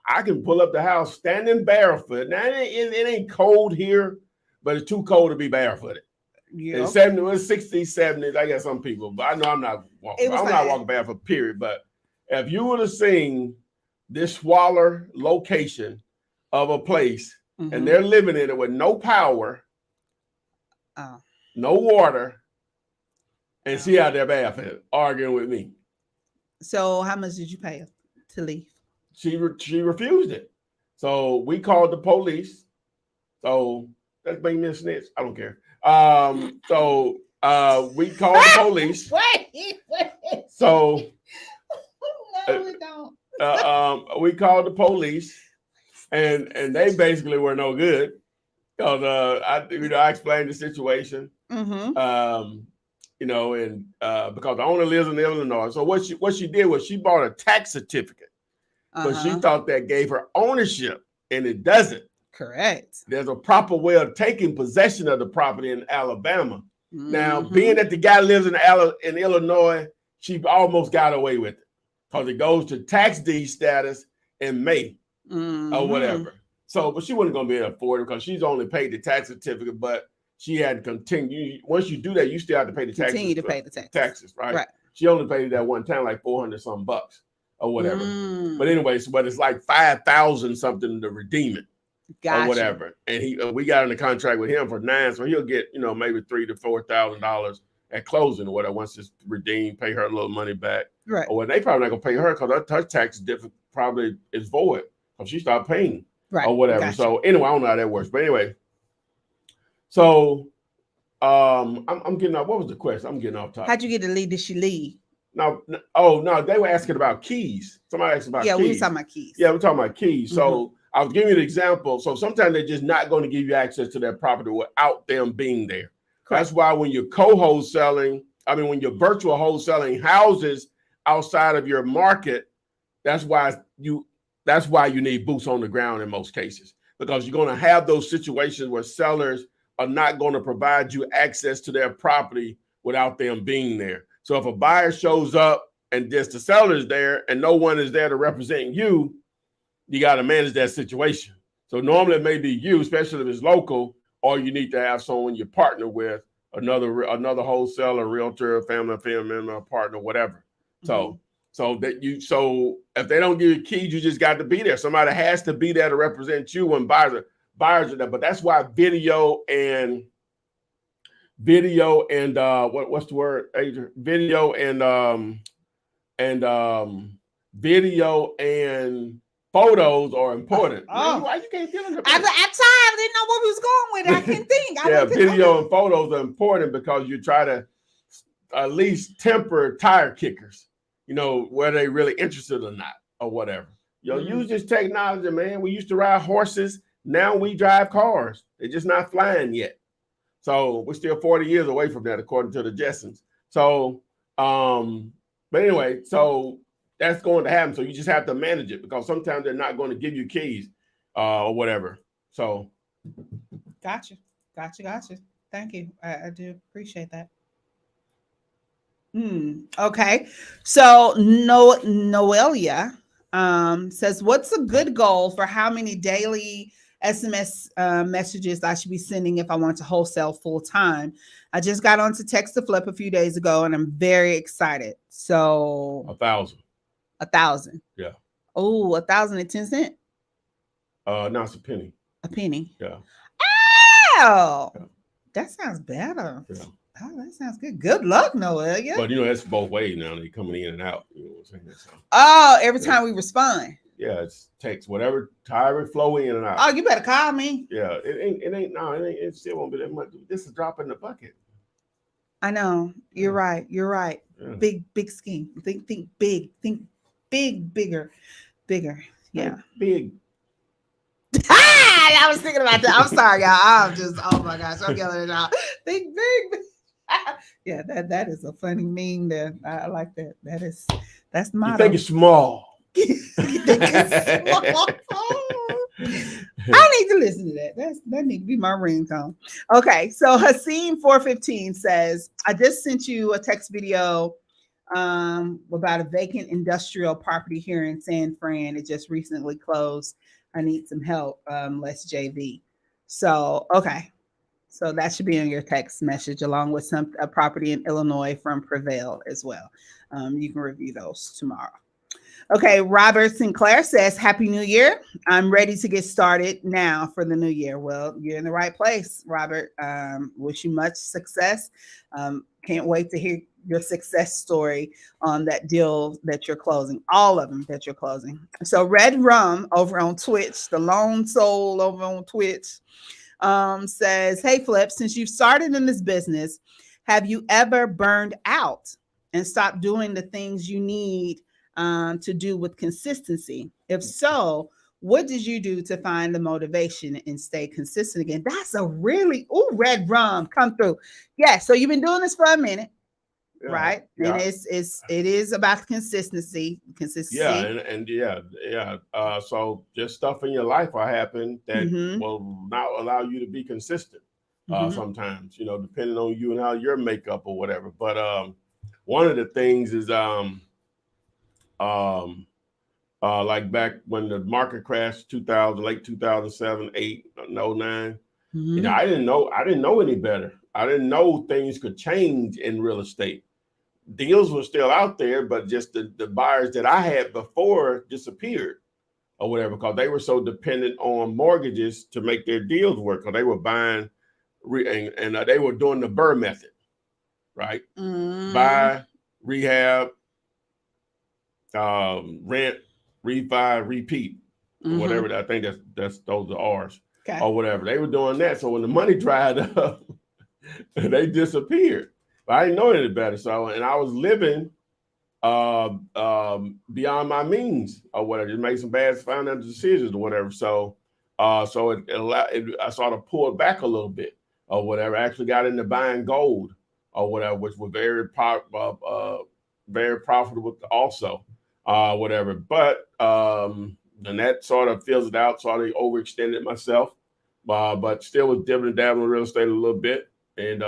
I can pull up the house standing barefoot. Now it ain't cold here, but it's too cold to be barefooted. Yeah. In 70s, 60s, 70s, I got some people, but I know I'm not walking. I'm not walking barefoot, period. But if you would have seen this squalor location of a place and they're living in it with no power, no water, and she out there barefoot arguing with me. So how much did you pay her to leave? She refused it. So we called the police. So that's making me a snitch. I don't care. So we called the police. Wait. So no, we don't. We called the police, and they basically were no good because I explained the situation. And because the owner lives in Illinois. So what she did was she bought a tax certificate. But she thought that gave her ownership, and it doesn't. Correct. There's a proper way of taking possession of the property in Alabama. Now, being that the guy lives in Illinois, she almost got away with it because it goes to tax deed status in May or whatever. So, but she wasn't going to be able to afford it because she's only paid the tax certificate, but she had to continue. Once you do that, you still have to pay the taxes. Continue to pay the taxes, right? She only paid it that one time, like $400 some bucks. Or whatever. But anyway, but it's like 5,000 something to redeem it. Or whatever. And we got in a contract with him for $9,000, so he'll get maybe $3,000 to $4,000 at closing or whatever. Once it's redeemed, pay her a little money back. Right. Or they probably not gonna pay her because her tax probably is void because she stopped paying. Right. Or whatever. Gotcha. So anyway, I don't know how that works. But anyway, so I'm getting off. What was the question? I'm getting off topic. How'd you get to leave? Did she leave? No, they were asking about keys. Somebody asked about keys. Yeah, we were talking about keys. Yeah, we're talking about keys. So I was giving you an example. So sometimes they're just not going to give you access to their property without them being there. Correct. That's why when you're when you're virtual wholesaling houses outside of your market, that's why you need boots on the ground in most cases, because you're going to have those situations where sellers are not going to provide you access to their property without them being there. So if a buyer shows up and just the seller is there and no one is there to represent you, you got to manage that situation. So normally it may be you, especially if it's local, or you need to have someone you partner with another wholesaler, realtor, family member, partner, whatever. So if they don't give you keys, you just got to be there. Somebody has to be there to represent you when buyers are there. But that's why video and what's the word, Adrian? Video and photos are important. Man, why you can't get them? I tried. I didn't know what we was going with. I couldn't think. Video and photos are important because you try to at least temper tire kickers, whether they really interested or not or whatever. Use this technology, man. We used to ride horses. Now we drive cars. They're just not flying yet. So we're still 40 years away from that, according to the Jetsons. So, but anyway, so that's going to happen. So you just have to manage it because sometimes they're not going to give you keys or whatever. So. Gotcha. Thank you. I do appreciate that. Okay. So Noelia says, what's a good goal for how many daily SMS messages I should be sending if I want to wholesale full time? I just got onto Text to Flip a few days ago and I'm very excited. So 1,000. 1,000. Yeah. Oh, 1,010 cents. No, it's a penny. A penny. Yeah. Oh, yeah. That sounds better. Yeah. Oh, that sounds good. Good luck, Noelia. But that's both ways now. They're coming in and out. You know what I'm saying? So, every time we respond. Yeah, it's text, whatever, however flow in and out. Oh, you better call me. Yeah, it still won't be that much. This is dropping the bucket. I know. You're right. Yeah. Big scheme. Think big. Think bigger. Yeah. Big. I was thinking about that. I'm sorry, y'all. I'm just, oh my gosh, I'm yelling it out. Think big. Yeah, that is a funny meme there. I like that. That's my. You think it's small. I need to listen to that. That need to be my ringtone. Okay, so Hasim 415 says, I just sent you a text video about a vacant industrial property here in San Fran. It just recently closed. I need some help. Let's JV. So okay, so that should be in your text message along with a property in Illinois from Prevail as well. You can review those tomorrow. Okay, Robert Sinclair says, Happy New Year. I'm ready to get started now for the new year. Well, you're in the right place, Robert. Wish you much success. Can't wait to hear your success story on that deal that you're closing, all of them that you're closing. So Red Rum over on Twitch, the lone soul over on Twitch, says, hey, Flip, since you've started in this business, have you ever burned out and stopped doing the things you need to do with consistency? If so, what did you do to find the motivation and stay consistent again? That's a really, Red Rum, come through. Yeah, so you've been doing this for a minute, right? Yeah. And it is about consistency. Yeah. So just stuff in your life will happen that will not allow you to be consistent sometimes, depending on you and how your makeup or whatever. But one of the things is like back when the market crashed, late 2007, 8, 09. I didn't know any better. I didn't know things could change in real estate. Deals were still out there, but just the buyers that I had before disappeared or whatever, because they were so dependent on mortgages to make their deals work, because they were buying and they were doing the Burr method, right? Buy, rehab, rent, refi, repeat, whatever. I think that's those are ours, or whatever. They were doing that. So when the money dried up, they disappeared. But I didn't know any better. So, and I was living beyond my means or whatever. Just made some bad financial decisions or whatever. So, I sort of pulled back a little bit or whatever. I actually got into buying gold or whatever, which was very profitable also. Whatever, but and that sort of fills it out. Sort of overextended myself, but still was dibbling dabbling in real estate a little bit, and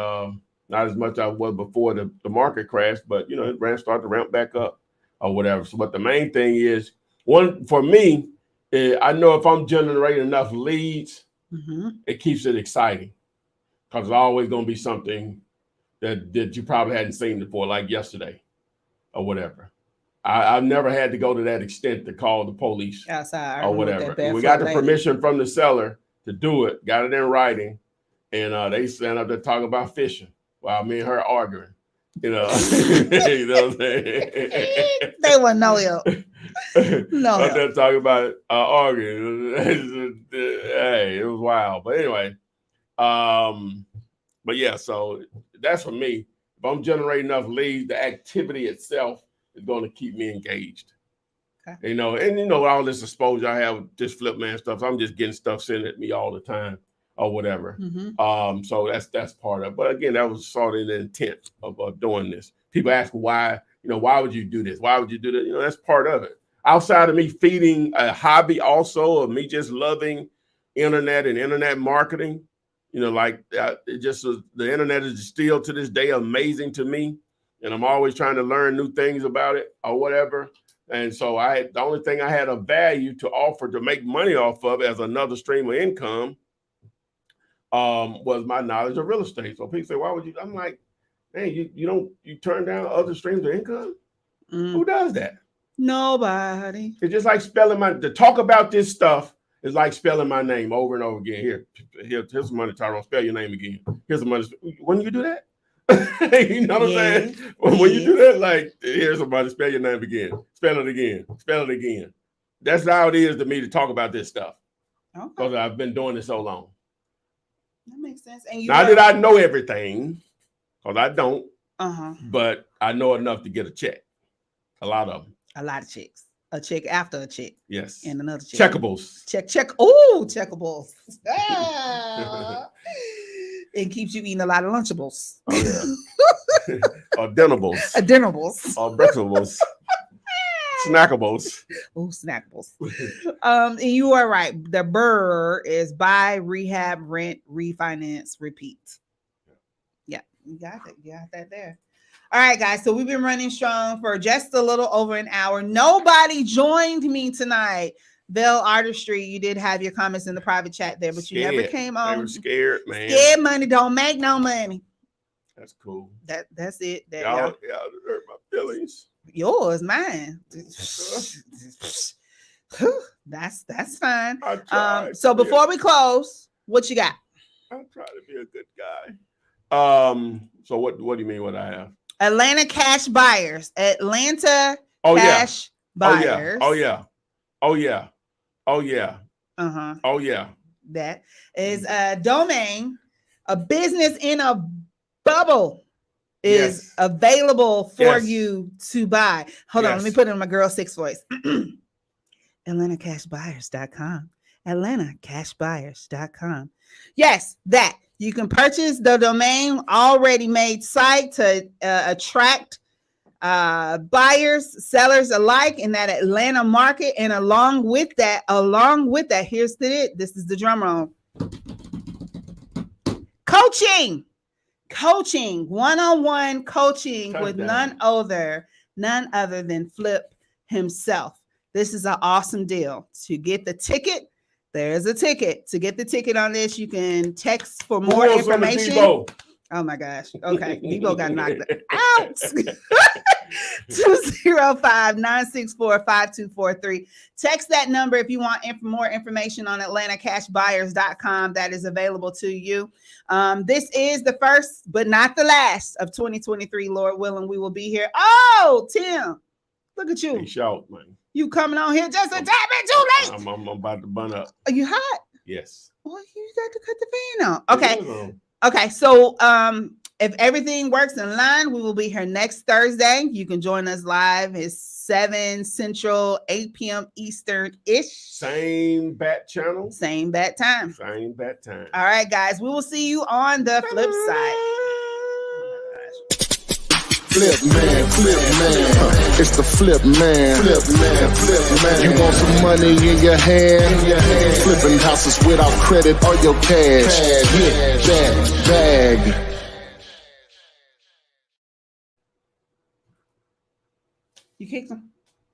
not as much as I was before the market crashed. But it started to ramp back up or whatever. So, but the main thing is, one for me, I know if I'm generating enough leads, it keeps it exciting because there's always going to be something that you probably hadn't seen before, like yesterday or whatever. I've never had to go to that extent to call the police outside or whatever. We got the permission from the seller to do it, got it in writing, and they stand up there talking about fishing while me and her arguing. You know, you know what I'm saying? They wouldn't know you. No. Up there talking about arguing. Hey, it was wild. But anyway, but yeah, so that's for me. If I'm generating enough leads, the activity itself is going to keep me engaged. Okay. You know, and you know, all this exposure I have with this Flip Man stuff, I'm just getting stuff sent at me all the time or whatever. Mm-hmm. So that's part of it. But again, that was sort of the intent of doing this. People ask why, you know, why would you do this? Why would you do that? You know, that's part of it. Outside of me feeding a hobby also of me just loving internet and internet marketing, you know, like it just the internet is still to this day amazing to me. And I'm always trying to learn new things about it or whatever. And so the only thing I had of value to offer to make money off of as another stream of income was my knowledge of real estate. So people say, why would you? I'm like, hey, you turn down other streams of income? Who does that? Nobody. It's just like to talk about this stuff is like spelling my name over and over again. Here's some money, Tyrone. Spell your name again. Here's some money. When you do that? You know what I'm saying? When you do that, like, here's some money. Spell your name again. Spell it again. Spell it again. That's how it is to me to talk about this stuff. Okay. Because I've been doing it so long. That makes sense. And Not that I know everything, because I don't. But I know enough to get a check. A lot of them. A lot of checks. A check after a check. Yes. And another check. Checkables. Check. Oh, checkables. It keeps you eating a lot of Lunchables. Oh, yeah. Or dinnables. Dinnables. Or breakfastables. Snackables. Oh, snackables. And you are right. The BRRRR is buy, rehab, rent, refinance, repeat. Yeah, you got that. You got that there. All right, guys. So we've been running strong for just a little over an hour. Nobody joined me tonight. Bell Artistry, you did have your comments in the private chat there, but you never came on. They were scared, man. Scared money don't make no money. That's cool. That's it. Y'all hurt my feelings. Yours, mine. That's fine. So before we close, what you got? I'm trying to be a good guy. So what do you mean what I have? Atlanta cash buyers. Atlanta cash buyers. Oh yeah. That is a domain. A business in a bubble is available for you to buy. Hold on, let me put it in my girl 6 voice. AtlantaCashBuyers.com. AtlantaCashBuyers.com. Yes, that. You can purchase the domain already made site to attract buyers, sellers alike in that Atlanta market. And along with that, here's this is the drum roll. Coaching, one-on-one coaching with none other than Flip himself. This is an awesome deal. To get the ticket, there's a ticket. To get the ticket on this, you can text for more information. Oh my gosh. Okay. Debo got knocked out. 205-964-5243. Text that number if you want more information on AtlantaCashBuyers.com. That is available to you. This is the first, but not the last of 2023. Lord willing, we will be here. Oh, Tim, look at you. Shout, man. You coming on here just a tad bit too late. I'm about to bun up. Are you hot? Yes. Well, you got to cut the fan on. Okay. Okay. So if everything works in line, we will be here next Thursday. You can join us live. It's 7 Central, 8 p.m. Eastern-ish. Same bat channel. Same bat time. Same bat time. All right, guys. We will see you on the flip side. Flip man. It's the Flip man. Flip man. You want some money in your hand? Flipping houses without credit or your cash. Get that bag. You kicked him.